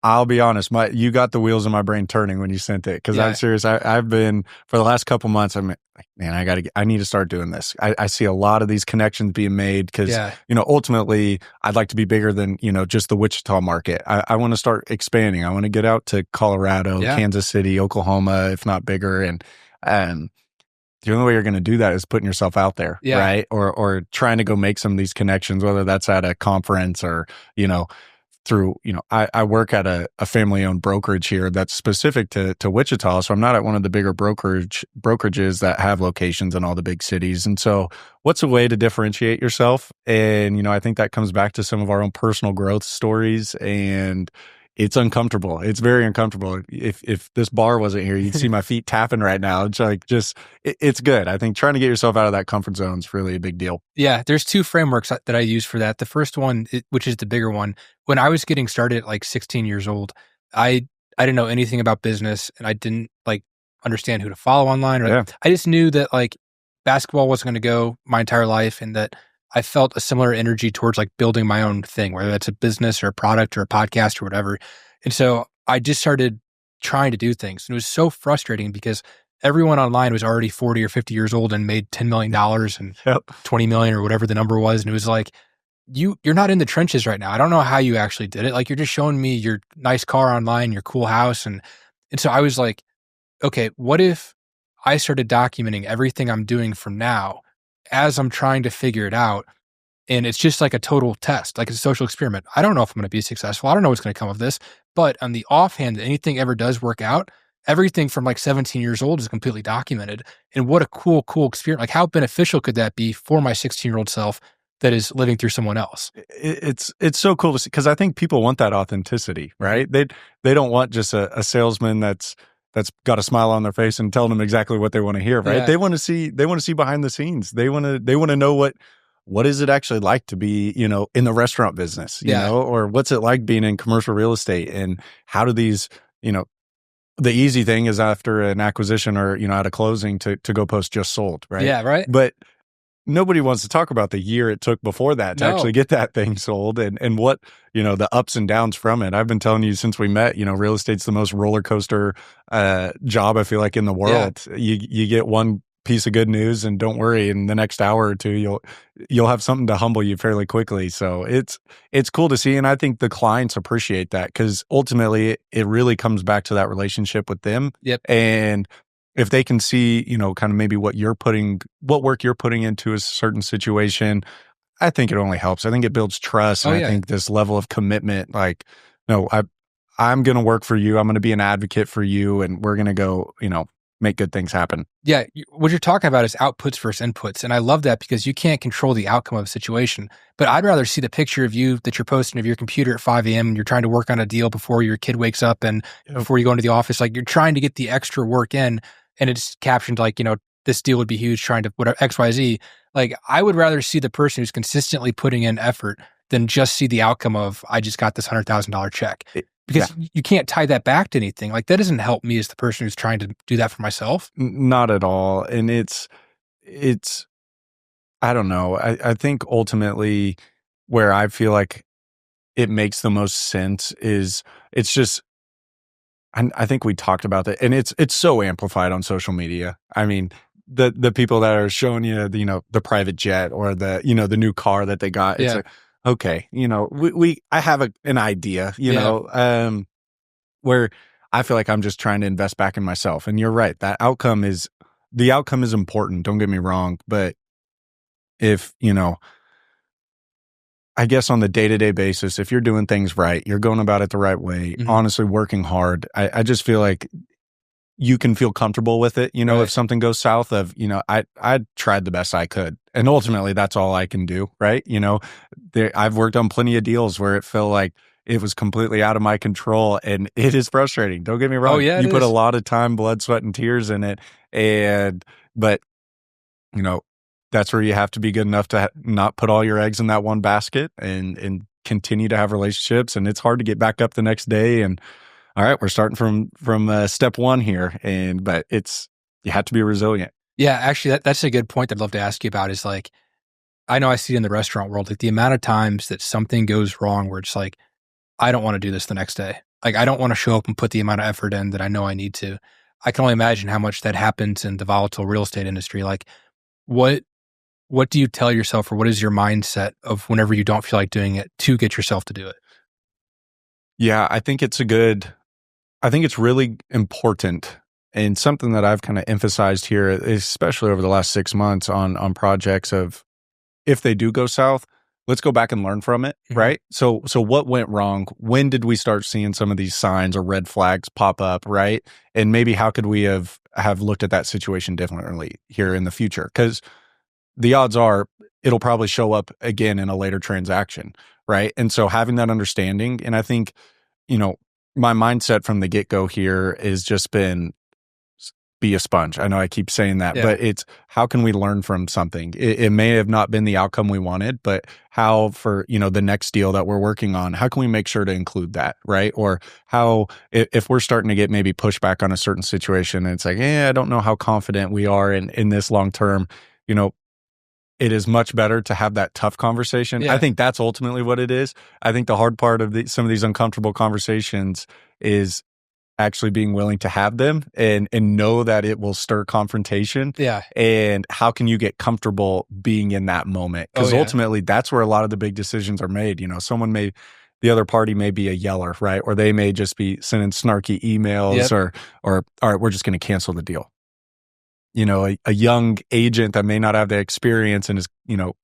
I'll be honest, you got the wheels in my brain turning when you sent it, because I'm serious. I've been, for the last couple months, I'm like, man, I need to start doing this. I see a lot of these connections being made because, ultimately I'd like to be bigger than, just the Wichita market. I want to start expanding. I want to get out to Colorado, Kansas City, Oklahoma, if not bigger. And the only way you're going to do that is putting yourself out there, right? Or trying to go make some of these connections, whether that's at a conference or, through, I work at a family-owned brokerage here that's specific to Wichita. So I'm not at one of the bigger brokerages that have locations in all the big cities. And so what's a way to differentiate yourself? And, I think that comes back to some of our own personal growth stories, and it's uncomfortable. It's very uncomfortable. If this bar wasn't here, you'd see my feet tapping right now. It's like, it's good. I think trying to get yourself out of that comfort zone is really a big deal. Yeah. There's 2 frameworks that I use for that. The first one, which is the bigger one, when I was getting started at like 16 years old, I didn't know anything about business, and I didn't like understand who to follow online. I just knew that like basketball wasn't going to go my entire life, and that I felt a similar energy towards like building my own thing, whether that's a business or a product or a podcast or whatever. And so I just started trying to do things. And it was so frustrating because everyone online was already 40 or 50 years old and made $10 million and 20 million or whatever the number was. And it was like, you're not in the trenches right now. I don't know how you actually did it. Like, you're just showing me your nice car online, your cool house. And so I was like, okay, what if I started documenting everything I'm doing from now as I'm trying to figure it out? And it's just like a total test, like it's a social experiment. I don't know if I'm going to be successful. I don't know what's going to come of this. But on the offhand, that anything ever does work out, everything from like 17 years old is completely documented. And what a cool experience. Like, how beneficial could that be for my 16-year-old self that is living through someone else? It's so cool to see, because I think people want that authenticity, right? They don't want just a salesman that's got a smile on their face and telling them exactly what they want to hear, right? They want to see behind the scenes. They want to know what is it actually like to be, in the restaurant business, Yeah. or what's it like being in commercial real estate, and how do these, the easy thing is after an acquisition or, at a closing to go post just sold, right? Yeah. Right. But nobody wants to talk about the year it took before that to No. actually get that thing sold, and what, the ups and downs from it. I've been telling you since we met, real estate's the most roller coaster job, I feel like, in the world. You get one piece of good news and don't worry, in the next hour or two you'll have something to humble you fairly quickly. So it's cool to see, and I think the clients appreciate that, because ultimately it really comes back to that relationship with them. Yep. And if they can see, kind of maybe what work you're putting into a certain situation, I think it only helps. I think it builds trust. And I think this level of commitment, like, no, I'm going to work for you. I'm going to be an advocate for you, and we're going to go, make good things happen. Yeah. What you're talking about is outputs versus inputs. And I love that, because you can't control the outcome of a situation. But I'd rather see the picture of you that you're posting of your computer at 5 a.m. and you're trying to work on a deal before your kid wakes up and before you go into the office. Like, you're trying to get the extra work in, and it's captioned like, this deal would be huge, trying to whatever XYZ. Like, I would rather see the person who's consistently putting in effort than just see the outcome of, I just got this $100,000 check. Because you can't tie that back to anything. Like, that doesn't help me as the person who's trying to do that for myself. Not at all. And it's, I don't know. I think ultimately where I feel like it makes the most sense is, it's just, I think we talked about that, and it's so amplified on social media. I mean, the people that are showing you, the private jet or the new car that they got. It's like, okay, I have an idea, where I feel like I'm just trying to invest back in myself. And you're right, the outcome is important. Don't get me wrong, but if, I guess on the day-to-day basis, if you're doing things right, you're going about it the right way, honestly working hard, I just feel like you can feel comfortable with it. If something goes south of, I tried the best I could. And ultimately that's all I can do. Right. I've worked on plenty of deals where it felt like it was completely out of my control, and it is frustrating. Don't get me wrong. You put a lot of time, blood, sweat, and tears in it. But that's where you have to be good enough to not put all your eggs in that one basket, and continue to have relationships. And it's hard to get back up the next day. And all right, we're starting from step one here. But you have to be resilient. Yeah, actually, that's a good point I'd love to ask you about, is like, I know I see it in the restaurant world, like the amount of times that something goes wrong where it's like, I don't want to do this the next day. Like, I don't want to show up and put the amount of effort in that I know I need to. I can only imagine how much that happens in the volatile real estate industry. Like, what do you tell yourself, or what is your mindset of whenever you don't feel like doing it to get yourself to do it? Yeah, I think it's really important, and something that I've kind of emphasized here, especially over the last 6 months on projects, of if they do go south, let's go back and learn from it, right? So what went wrong? When did we start seeing some of these signs or red flags pop up, right? And maybe how could we have looked at that situation differently here in the future? Because the odds are it'll probably show up again in a later transaction, right? And so having that understanding, and I think, my mindset from the get-go here has just been, be a sponge. I know I keep saying that, but it's, how can we learn from something? It may have not been the outcome we wanted, but how, for, the next deal that we're working on, how can we make sure to include that, right? Or how, if we're starting to get maybe pushback on a certain situation, and it's like, I don't know how confident we are in this long term, it is much better to have that tough conversation. I think that's ultimately what it is. I think the hard part of some of these uncomfortable conversations is actually being willing to have them and know that it will stir confrontation. Yeah. And how can you get comfortable being in that moment? Because ultimately that's where a lot of the big decisions are made. The other party may be a yeller, right? Or they may just be sending snarky emails, or all right, we're just going to cancel the deal. A young agent that may not have the experience and is,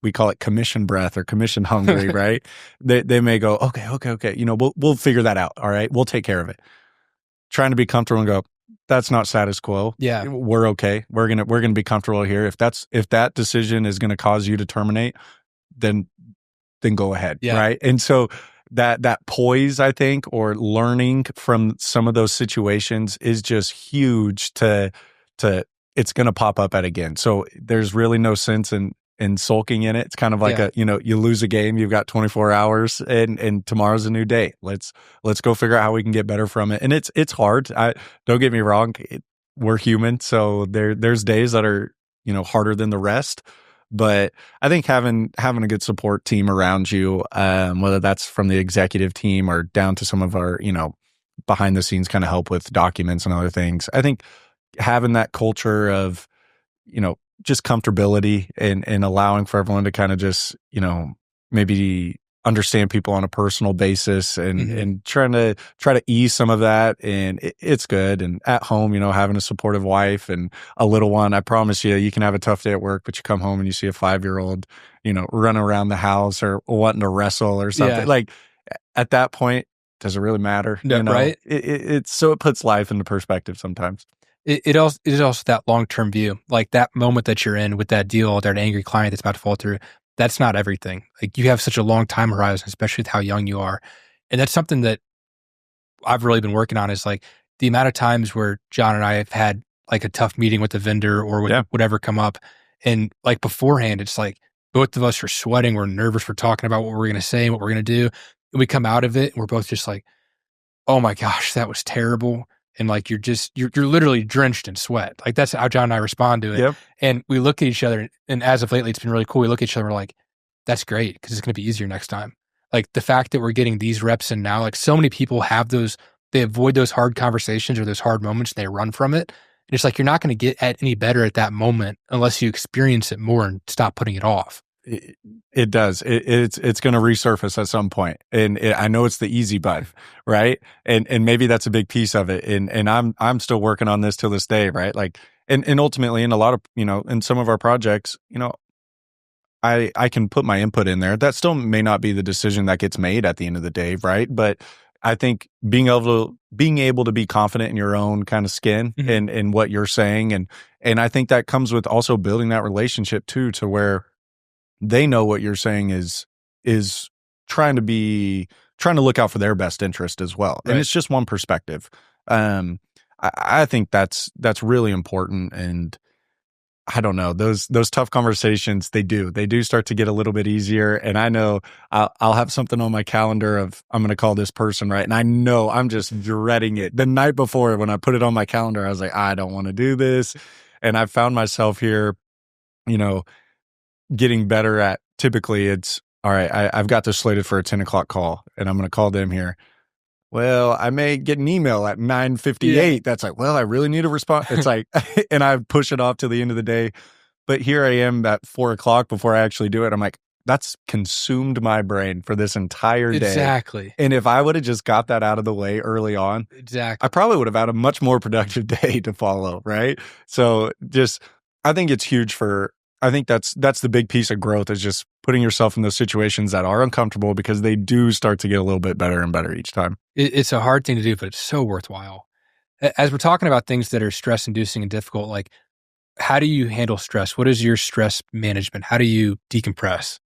we call it commission breath or commission hungry, right? They may go, okay. We'll figure that out. All right. We'll take care of it. Trying to be comfortable and go, that's not status quo. Yeah. We're okay. We're going to be comfortable here. If that decision is going to cause you to terminate, then go ahead. Yeah. Right. And so that poise, I think, or learning from some of those situations is just huge to it's going to pop up at again. So there's really no sense in and sulking in it. It's kind of like Yeah. you lose a game, you've got 24 hours and tomorrow's a new day. Let's go figure out how we can get better from it. And it's hard. Don't get me wrong. We're human. So there's days that are, harder than the rest. But I think having a good support team around you, whether that's from the executive team or down to some of our, behind the scenes kind of help with documents and other things. I think having that culture of, just comfortability and allowing for everyone to kind of just, maybe understand people on a personal basis and try to ease some of that. And it's good. And at home, having a supportive wife and a little one, I promise you can have a tough day at work, but you come home and you see a 5-year-old, running around the house or wanting to wrestle or something. Yeah. Like at that point, does it really matter? No, right? It's so it puts life into perspective sometimes. It also is also that long-term view, like that moment that you're in with that deal, that angry client that's about to fall through. That's not everything. Like you have such a long time horizon, especially with how young you are. And that's something that I've really been working on is like the amount of times where John and I have had like a tough meeting with the vendor or with whatever come up. And like beforehand, it's like both of us are sweating. We're nervous. We're talking about what we're going to say and what we're going to do. And we come out of it and we're both just like, oh my gosh, that was terrible. And like, you're literally drenched in sweat. Like that's how John and I respond to it. Yep. And we look at each other and as of lately, it's been really cool. We look at each other and we're like, that's great because it's going to be easier next time. Like the fact that we're getting these reps in now, like so many people have those, they avoid those hard conversations or those hard moments and they run from it. And it's like, you're not going to get any better at that moment unless you experience it more and stop putting it off. It does. It's going to resurface at some point. And I know it's the easy button, right? And maybe that's a big piece of it. And I'm still working on this till this day, right? Like, and ultimately in a lot of, in some of our projects, I can put my input in there. That still may not be the decision that gets made at the end of the day, right? But I think being able to be confident in your own kind of skin and what you're saying. And I think that comes with also building that relationship too, to where they know what you're saying is trying to look out for their best interest as well. Right. And it's just one perspective. I think that's really important. And I don't know, those tough conversations, they do start to get a little bit easier. And I know I'll have something on my calendar of, I'm going to call this person, right? And I know I'm just dreading it. The night before when I put it on my calendar, I was like, I don't want to do this. And I found myself here, getting better at, typically it's, all right, I've got this slated for a 10 o'clock call and I'm going to call them here. Well, I may get an email at 9:58. That's like, well, I really need a response. It's like, and I push it off to the end of the day. But here I am at 4 o'clock before I actually do it. I'm like, that's consumed my brain for this entire day. Exactly. And if I would have just got that out of the way early on, exactly, I probably would have had a much more productive day to follow. Right. So I think it's huge I think that's the big piece of growth is just putting yourself in those situations that are uncomfortable because they do start to get a little bit better and better each time. It's a hard thing to do, but it's so worthwhile. As we're talking about things that are stress inducing and difficult, like how do you handle stress? What is your stress management? How do you decompress?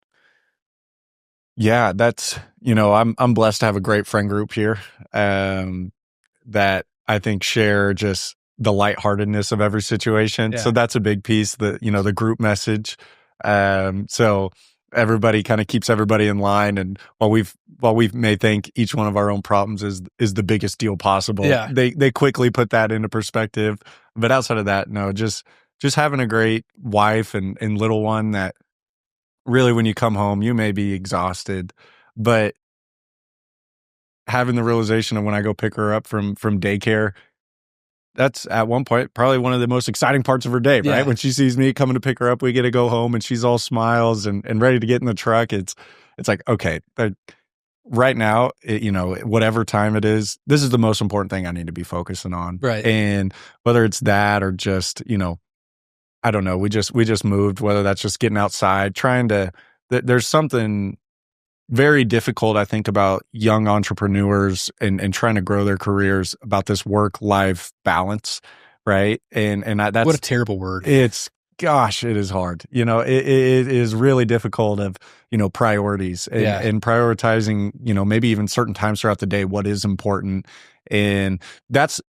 Yeah, that's, I'm blessed to have a great friend group here that I think share just the lightheartedness of every situation. Yeah. So that's a big piece, the group message. So everybody kind of keeps everybody in line. And while we may think each one of our own problems is the biggest deal possible, yeah, they quickly put that into perspective. But outside of that, no, just having a great wife and little one that really when you come home, you may be exhausted, but having the realization of when I go pick her up from daycare, that's at one point probably one of the most exciting parts of her day, right? Yeah. When she sees me coming to pick her up, we get to go home and she's all smiles and ready to get in the truck. It's like, okay, right now, whatever time it is, this is the most important thing I need to be focusing on. Right. And whether it's that or just, I don't know, we just moved, whether that's just getting outside, there's something very difficult, I think, about young entrepreneurs and trying to grow their careers about this work-life balance, right? And that's what a terrible word. Gosh, it is hard. It is really difficult of, priorities and prioritizing, maybe even certain times throughout the day, what is important. And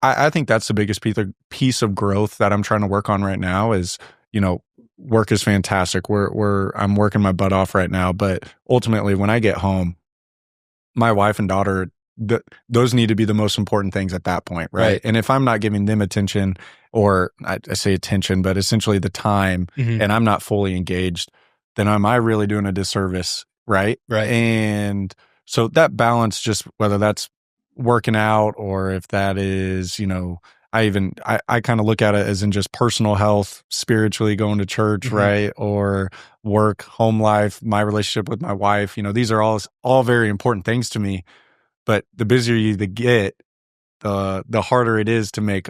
I think that's the biggest piece of growth that I'm trying to work on right now is, work is fantastic. I'm working my butt off right now, but ultimately when I get home, my wife and daughter, those need to be the most important things at that point, right? And if I'm not giving them attention, or I say attention, but essentially the time, and I'm not fully engaged, then am I really doing a disservice, right? And so that balance, just whether that's working out or if that is, I kind of look at it as in just personal health, spiritually going to church, right? Or work, home life, my relationship with my wife. These are all very important things to me. But the busier you get, the harder it is to make.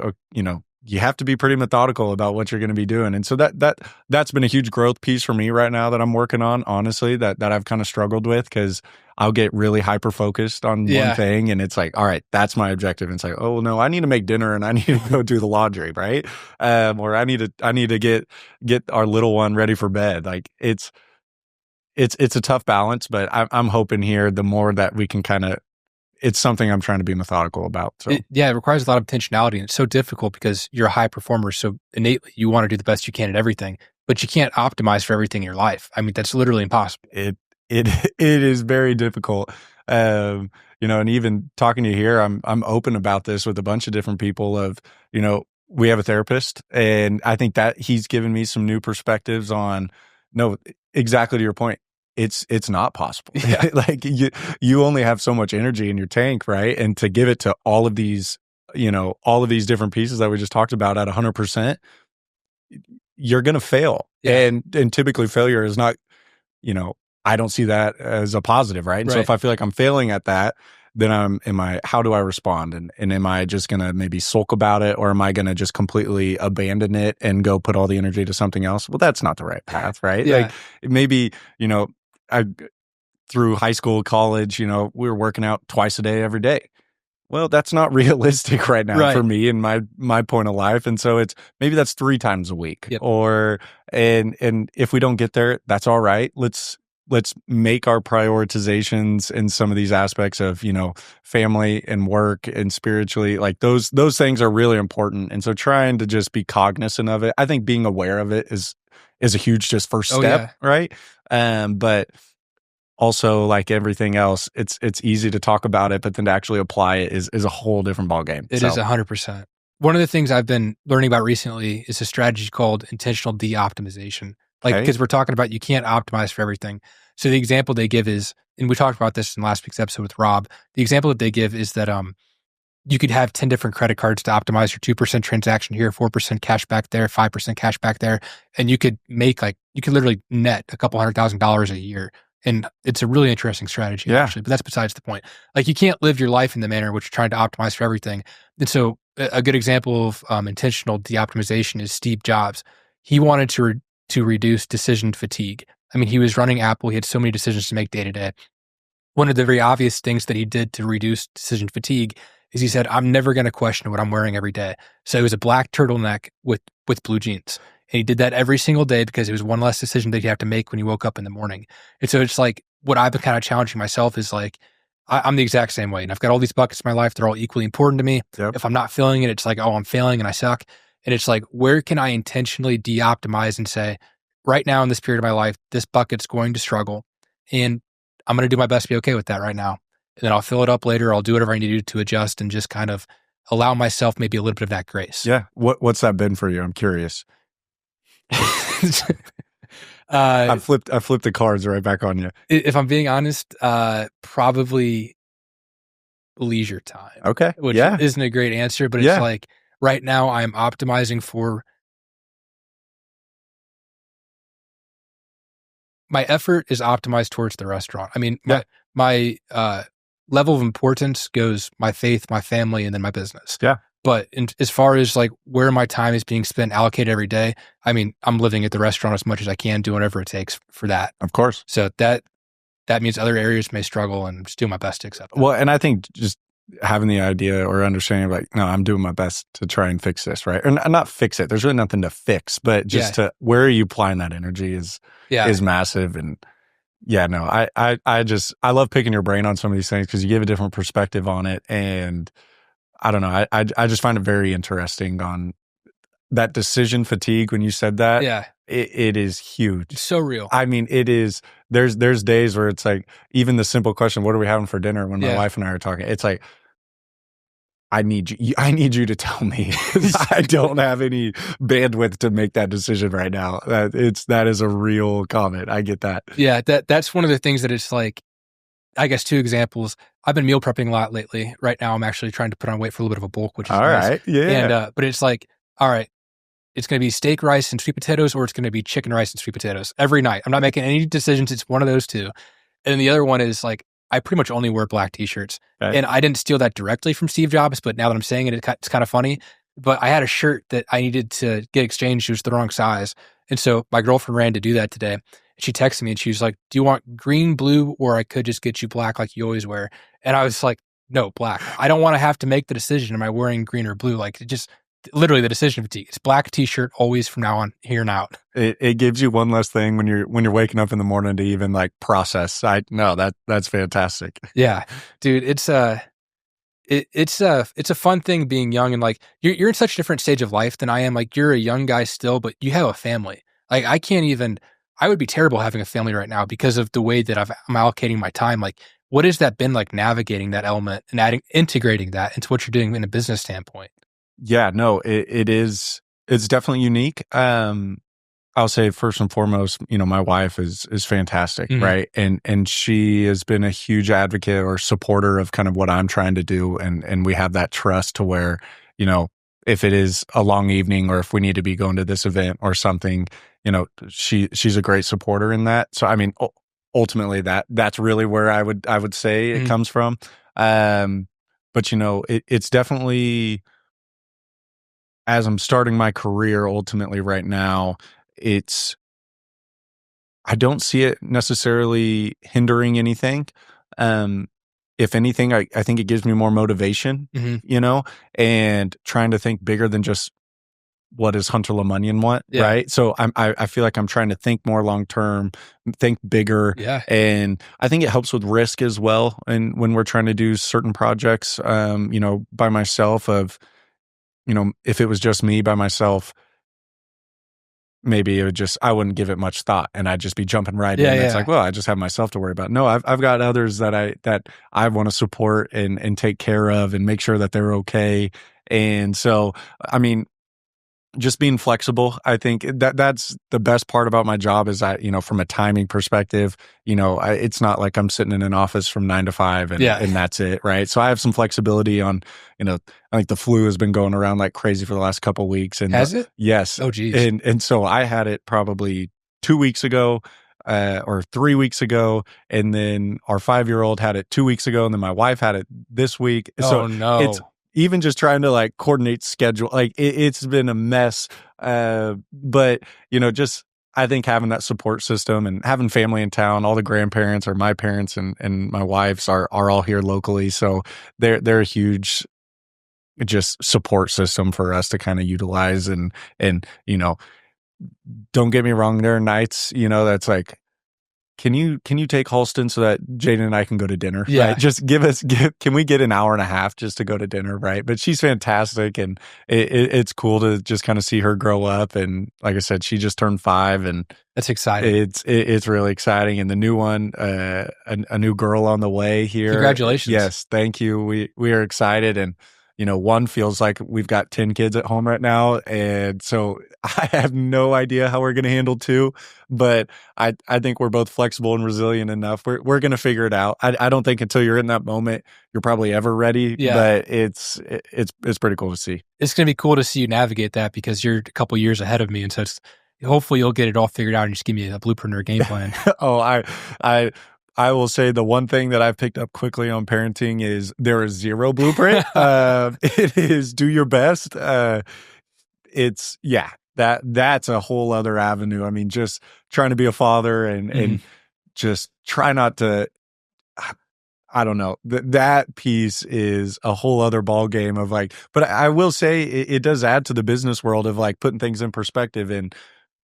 You have to be pretty methodical about what you're going to be doing. And so that's been a huge growth piece for me right now that I'm working on, honestly, that I've kind of struggled with, because I'll get really hyper focused on one thing, and it's like, all right, that's my objective. And it's like, oh no, I need to make dinner and I need to go do the laundry, right? Or I need to get our little one ready for bed. Like it's a tough balance, but I'm hoping here the more that we can it's something I'm trying to be methodical about. So it requires a lot of intentionality, and it's so difficult because you're a high performer. So innately you want to do the best you can at everything, but you can't optimize for everything in your life. I mean, that's literally impossible. It is very difficult. And even talking to you here, I'm open about this with a bunch of different people we have a therapist, and I think that he's given me some new perspectives on, no, exactly to your point. It's not possible. Yeah. Like you only have so much energy in your tank, right? And to give it to all of these different pieces that we just talked about at 100%, you're going to fail. Yeah. And typically failure is not, I don't see that as a positive, right? And so if I feel like I'm failing at that, then how do I respond? And am I just going to maybe sulk about it, or am I going to just completely abandon it and go put all the energy to something else? Well, that's not the right path, right? Yeah. Like maybe, through high school, college, we were working out twice a day, every day. Well, that's not realistic right now for me and my point of life. And so maybe that's 3 times a week, and if we don't get there, that's all right. Let's make our prioritizations in some of these aspects of, family and work and spiritually, like those things are really important. And so trying to just be cognizant of it, I think being aware of it is a huge just first step, right? But also, like everything else, it's easy to talk about it, but then to actually apply it is a whole different ballgame. It is 100%. One of the things I've been learning about recently is a strategy called intentional de-optimization. Because we're talking about you can't optimize for everything. So the example they give is, and we talked about this in last week's episode with Rob, the example that they give is that you could have 10 different credit cards to optimize your 2% transaction here, 4% cash back there, 5% cash back there. And you could you could literally net a couple $100,000 a year. And it's a really interesting strategy, actually, but that's besides the point. Like, you can't live your life in the manner in which you're trying to optimize for everything. And so a good example of intentional de-optimization is Steve Jobs. He wanted to reduce decision fatigue. I mean, he was running Apple. He had so many decisions to make day to day. One of the very obvious things that he did to reduce decision fatigue is he said, I'm never going to question what I'm wearing every day. So it was a black turtleneck with blue jeans. And he did that every single day because it was one less decision that you have to make when you woke up in the morning. And so it's like, what I've been kind of challenging myself is like, I'm the exact same way. And I've got all these buckets in my life. They're all equally important to me. If I'm not feeling it, it's like, oh, I'm failing and I suck. And it's like, where can I intentionally de-optimize and say, right now in this period of my life, this bucket's going to struggle, and I'm going to do my best to be okay with that right now. And then I'll fill it up later. I'll do whatever I need to do to adjust and just kind of allow myself maybe a little bit of that grace. Yeah. What's that been for you? I'm curious. I flipped the cards right back on you. If I'm being honest, probably leisure time. Okay. Which isn't a great answer, but it's like right now I'm optimizing for my effort is optimized towards the restaurant. I mean, my level of importance goes my faith, my family, and then my business. Yeah. But as far as like where my time is being spent, allocated every day, I mean, I'm living at the restaurant as much as I can, doing whatever it takes for that. Of course. So that means other areas may struggle, and just do my best to accept that. Well, and I think just having the idea or understanding like, no, I'm doing my best to try and fix this, right? Or not fix it. There's really nothing to fix, but just to where are you applying that energy is massive. And I love picking your brain on some of these things because you give a different perspective on it. And I don't know, I just find it very interesting on that decision fatigue when you said that. Yeah. it is huge. It's so real. I mean, it is. There's days where it's like, even the simple question, "What are we having for dinner?" When my wife and I are talking, it's like, I need you to tell me. I don't have any bandwidth to make that decision right now. That is a real comment. I get that. Yeah, that's one of the things that it's like, I guess 2 examples. I've been meal prepping a lot lately. Right now, I'm actually trying to put on weight for a little bit of a bulk, which is All nice. right. Yeah. And, but it's like, all right, it's going to be steak, rice, and sweet potatoes, or it's going to be chicken, rice, and sweet potatoes every night. I'm not making any decisions. It's one of those 2. And the other one is like, I pretty much only wear black t-shirts. Okay. And I didn't steal that directly from Steve Jobs, but now that I'm saying it, it's kind of funny. But I had a shirt that I needed to get exchanged. It was the wrong size. And so my girlfriend ran to do that today. She texted me and she was like, "Do you want green, blue, or I could just get you black like you always wear?" And I was like, "No, black. I don't want to have to make the decision. Am I wearing green or blue?" Like, it just literally the decision fatigue. It's black t-shirt always from now on, here and out. It gives you one less thing when you're waking up in the morning to even like process. That's fantastic. Yeah, dude, it's a fun thing being young, and like you're in such a different stage of life than I am. Like, you're a young guy still, but you have a family. Like, I would be terrible having a family right now because of the way that I'm allocating my time. Like, what has that been like, navigating that element and integrating that into what you're doing in a business standpoint? Yeah, no, it is. It's definitely unique. I'll say first and foremost, my wife is fantastic, right? And she has been a huge advocate or supporter of kind of what I'm trying to do, and we have that trust to where, if it is a long evening or if we need to be going to this event or something, she's a great supporter in that. So I mean, ultimately that's really where I would say it comes from. But it's definitely, as I'm starting my career ultimately right now, I don't see it necessarily hindering anything. If anything, I think it gives me more motivation, and trying to think bigger than just what does Hunter LaMunyon want, right? So I feel like I'm trying to think more long term, think bigger, and I think it helps with risk as well. And when we're trying to do certain projects, by myself, if it was just me by myself, maybe I wouldn't give it much thought and I'd just be jumping right in. It's like, well, I just have myself to worry about. No, I've got others that I want to support and take care of and make sure that they're okay. And so, I mean, just being flexible, I think that's the best part about my job is that, from a timing perspective, it's not like I'm sitting in an office from 9 to 5 and that's it. Right. So I have some flexibility on, I think the flu has been going around like crazy for the last couple of weeks. And has it? Yes. Oh, geez. And so I had it probably 2 weeks ago, or 3 weeks ago. And then our 5-year-old had it 2 weeks ago. And then my wife had it this week. Oh, no. It's even just trying to like coordinate schedule, like it's been a mess. But just, I think having that support system and having family in town, all the grandparents or my parents and my wife's are all here locally. So they're a huge just support system for us to kind of utilize and don't get me wrong, there are nights, that's like, can you take Halston so that Jaden and I can go to dinner? Yeah. Right? Just can we get an hour and a half just to go to dinner? Right. But she's fantastic. And it's cool to just kind of see her grow up. And like I said, she just turned 5 and that's exciting. It's really exciting. And the new one, a new girl on the way here. Congratulations. Yes. Thank you. We are excited. And, one feels like we've got 10 kids at home right now. And so I have no idea how we're going to handle 2, but I think we're both flexible and resilient enough. We're going to figure it out. I don't think until you're in that moment, you're probably ever ready, but it's pretty cool to see. It's going to be cool to see you navigate that because you're a couple years ahead of me. And so hopefully you'll get it all figured out and just give me a blueprint or a game plan. I will say the one thing that I've picked up quickly on parenting is there is zero blueprint. It is do your best. That's a whole other avenue. I mean, just trying to be a father and just try not to, I don't know, that piece is a whole other ball game of like, but I will say it does add to the business world of like putting things in perspective, and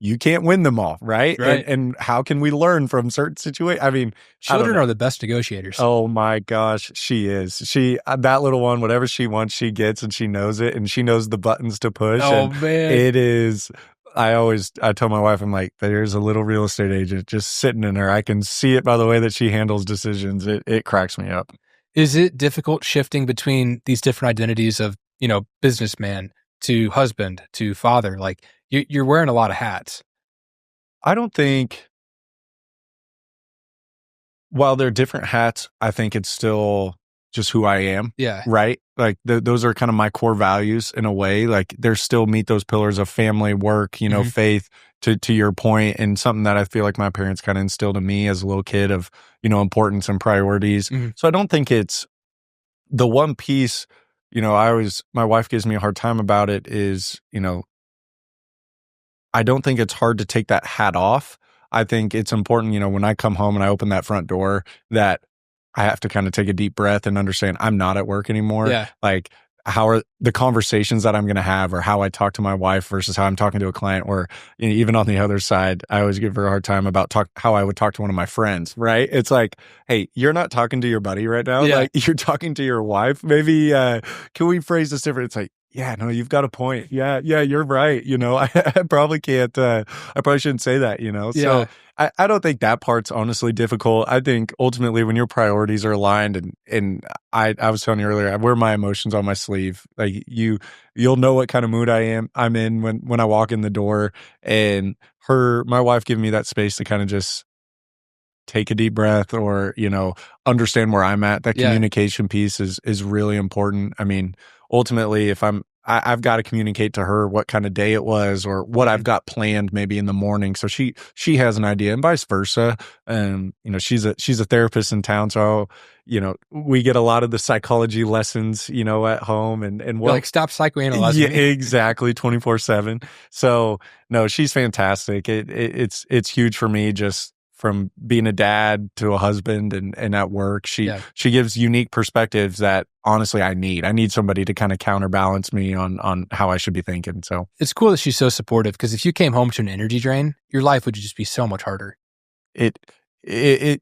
you can't win them all, right? And how can we learn from certain situations? I mean, children are the best negotiators. Oh my gosh, she is. That little one, whatever she wants, she gets, and she knows it, and she knows the buttons to push. Oh man, it is. I tell my wife, I'm like, there's a little real estate agent just sitting in her. I can see it by the way that she handles decisions. It cracks me up. Is it difficult shifting between these different identities of, businessman to husband to father? Like you're wearing a lot of hats. I don't think, while they're different hats, I think it's still just who I am. Yeah. Right. Like those are kind of my core values in a way. Like there's still meet those pillars of family, work, faith, to your point, and something that I feel like my parents kind of instilled in me as a little kid of, importance and priorities. So I don't think it's the one piece, my wife gives me a hard time about it is, I don't think it's hard to take that hat off. I think it's important, when I come home and I open that front door, that I have to kind of take a deep breath and understand I'm not at work anymore. Yeah. Like, how are the conversations that I'm going to have, or how I talk to my wife versus how I'm talking to a client, or even on the other side, I always give her a hard time about how I would talk to one of my friends, right? It's like, hey, you're not talking to your buddy right now. Yeah. Like, you're talking to your wife. Maybe, can we phrase this different? It's like, yeah, no, you've got a point. Yeah, you're right. I probably can't, I probably shouldn't say that, Yeah. So I don't think that part's honestly difficult. I think ultimately when your priorities are aligned, and I was telling you earlier, I wear my emotions on my sleeve. Like you'll know what kind of mood I'm in when I walk in the door, and my wife giving me that space to kind of just take a deep breath, or, understand where I'm at. That communication piece is really important. I mean, ultimately, if I've got to communicate to her what kind of day it was, or what I've got planned maybe in the morning, so she has an idea, and vice versa. She's a therapist in town, so we get a lot of the psychology lessons, at home, and what, like, stop psychoanalyzing yeah, me. exactly, 24/7. So no, she's fantastic. It's huge for me, just from being a dad to a husband and at work. She gives unique perspectives that honestly I need somebody to kind of counterbalance me on how I should be thinking. So it's cool that she's so supportive, because if you came home to an energy drain, your life would just be so much harder. it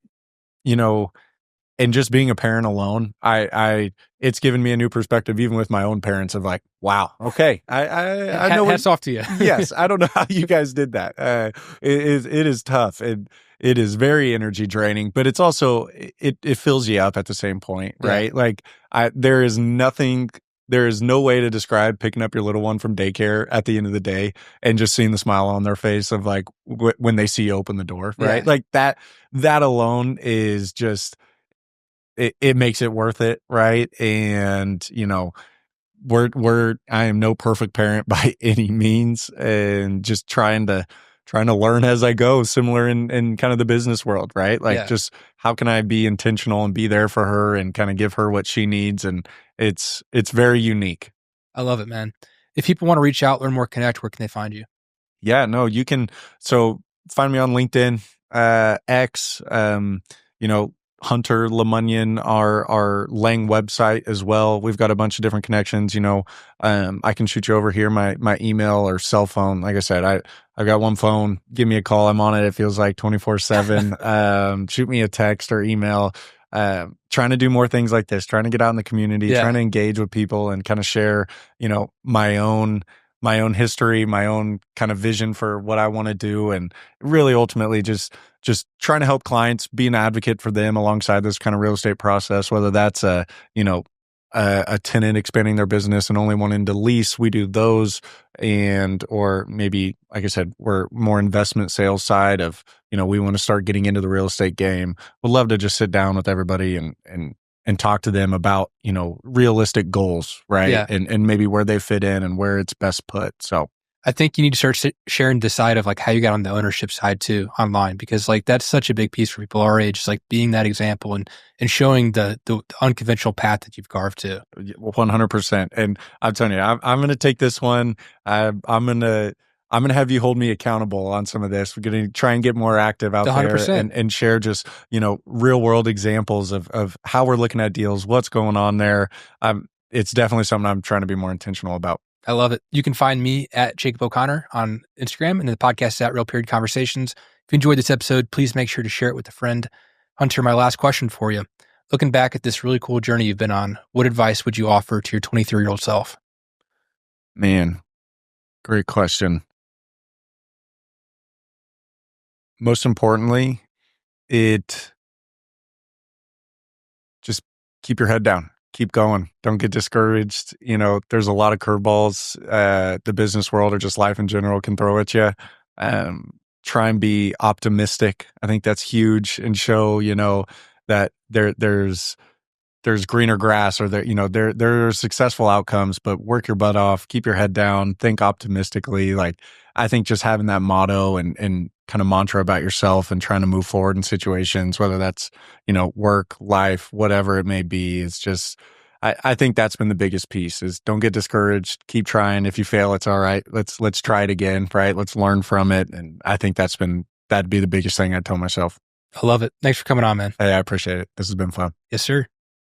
and just being a parent alone, it's given me a new perspective, even with my own parents, of like, wow, okay, I know. Hats off to you. Yes, I don't know how you guys did that. It is tough, and it is very energy draining, but it's also it fills you up at the same point, right? Yeah. Like there is no way to describe picking up your little one from daycare at the end of the day and just seeing the smile on their face of like when they see you open the door, right? Yeah. Like that alone is just. It makes it worth it, right? And I am no perfect parent by any means, and just trying to learn as I go, similar in kind of the business world, right? Like, just how can I be intentional and be there for her and kind of give her what she needs, and it's very unique. I love it, man. If people want to reach out, learn more, connect, where can they find you? Yeah, no, you can. So find me on LinkedIn, X, Hunter, LaMunyon, our Lange website as well. We've got a bunch of different connections. I can shoot you over here my email or cell phone. Like I said, I've got one phone. Give me a call. I'm on it. It feels like 24/7. Shoot me a text or email. Trying to do more things like this. Trying to get out in the community. Trying to engage with people and kind of share, my own history, my own kind of vision for what I want to do, and really ultimately just trying to help clients, be an advocate for them alongside this kind of real estate process, whether that's a tenant expanding their business and only wanting to lease, we do those, or maybe, like I said, we're more investment sales side of, we want to start getting into the real estate game. We'd love to just sit down with everybody and talk to them about, realistic goals, right? Yeah. And maybe where they fit in and where it's best put. So I think you need to start sharing the side of like how you got on the ownership side too online, because like that's such a big piece for people our age, like being that example and showing the unconventional path that you've carved too. 100%. And I'm telling you, I'm going to take this one. I'm going to have you hold me accountable on some of this. We're going to try and get more active out 100%. There and share just, real world examples of how we're looking at deals, what's going on there. It's definitely something I'm trying to be more intentional about. I love it. You can find me at Jacob O'Connor on Instagram, and the podcast at Real Period Conversations. If you enjoyed this episode, please make sure to share it with a friend. Hunter, my last question for you. Looking back at this really cool journey you've been on, what advice would you offer to your 23-year-old self? Man, great question. most importantly, it just keep your head down, keep going. Don't get discouraged. You know, there's a lot of curveballs, the business world or just life in general can throw at you. Try and be optimistic. I think that's huge, and show, you know, that there's greener grass, or there are successful outcomes, but work your butt off, keep your head down, think optimistically. Like, I think just having that motto and kind of mantra about yourself and trying to move forward in situations, whether that's, you know, work, life, whatever it may be, is just, I think that's been the biggest piece, is don't get discouraged, keep trying. If you fail, it's all right. Let's try it again, right? Let's learn from it. And I think that'd be the biggest thing I tell myself. I love it. Thanks for coming on, man. Hey, I appreciate it. This has been fun. Yes, sir.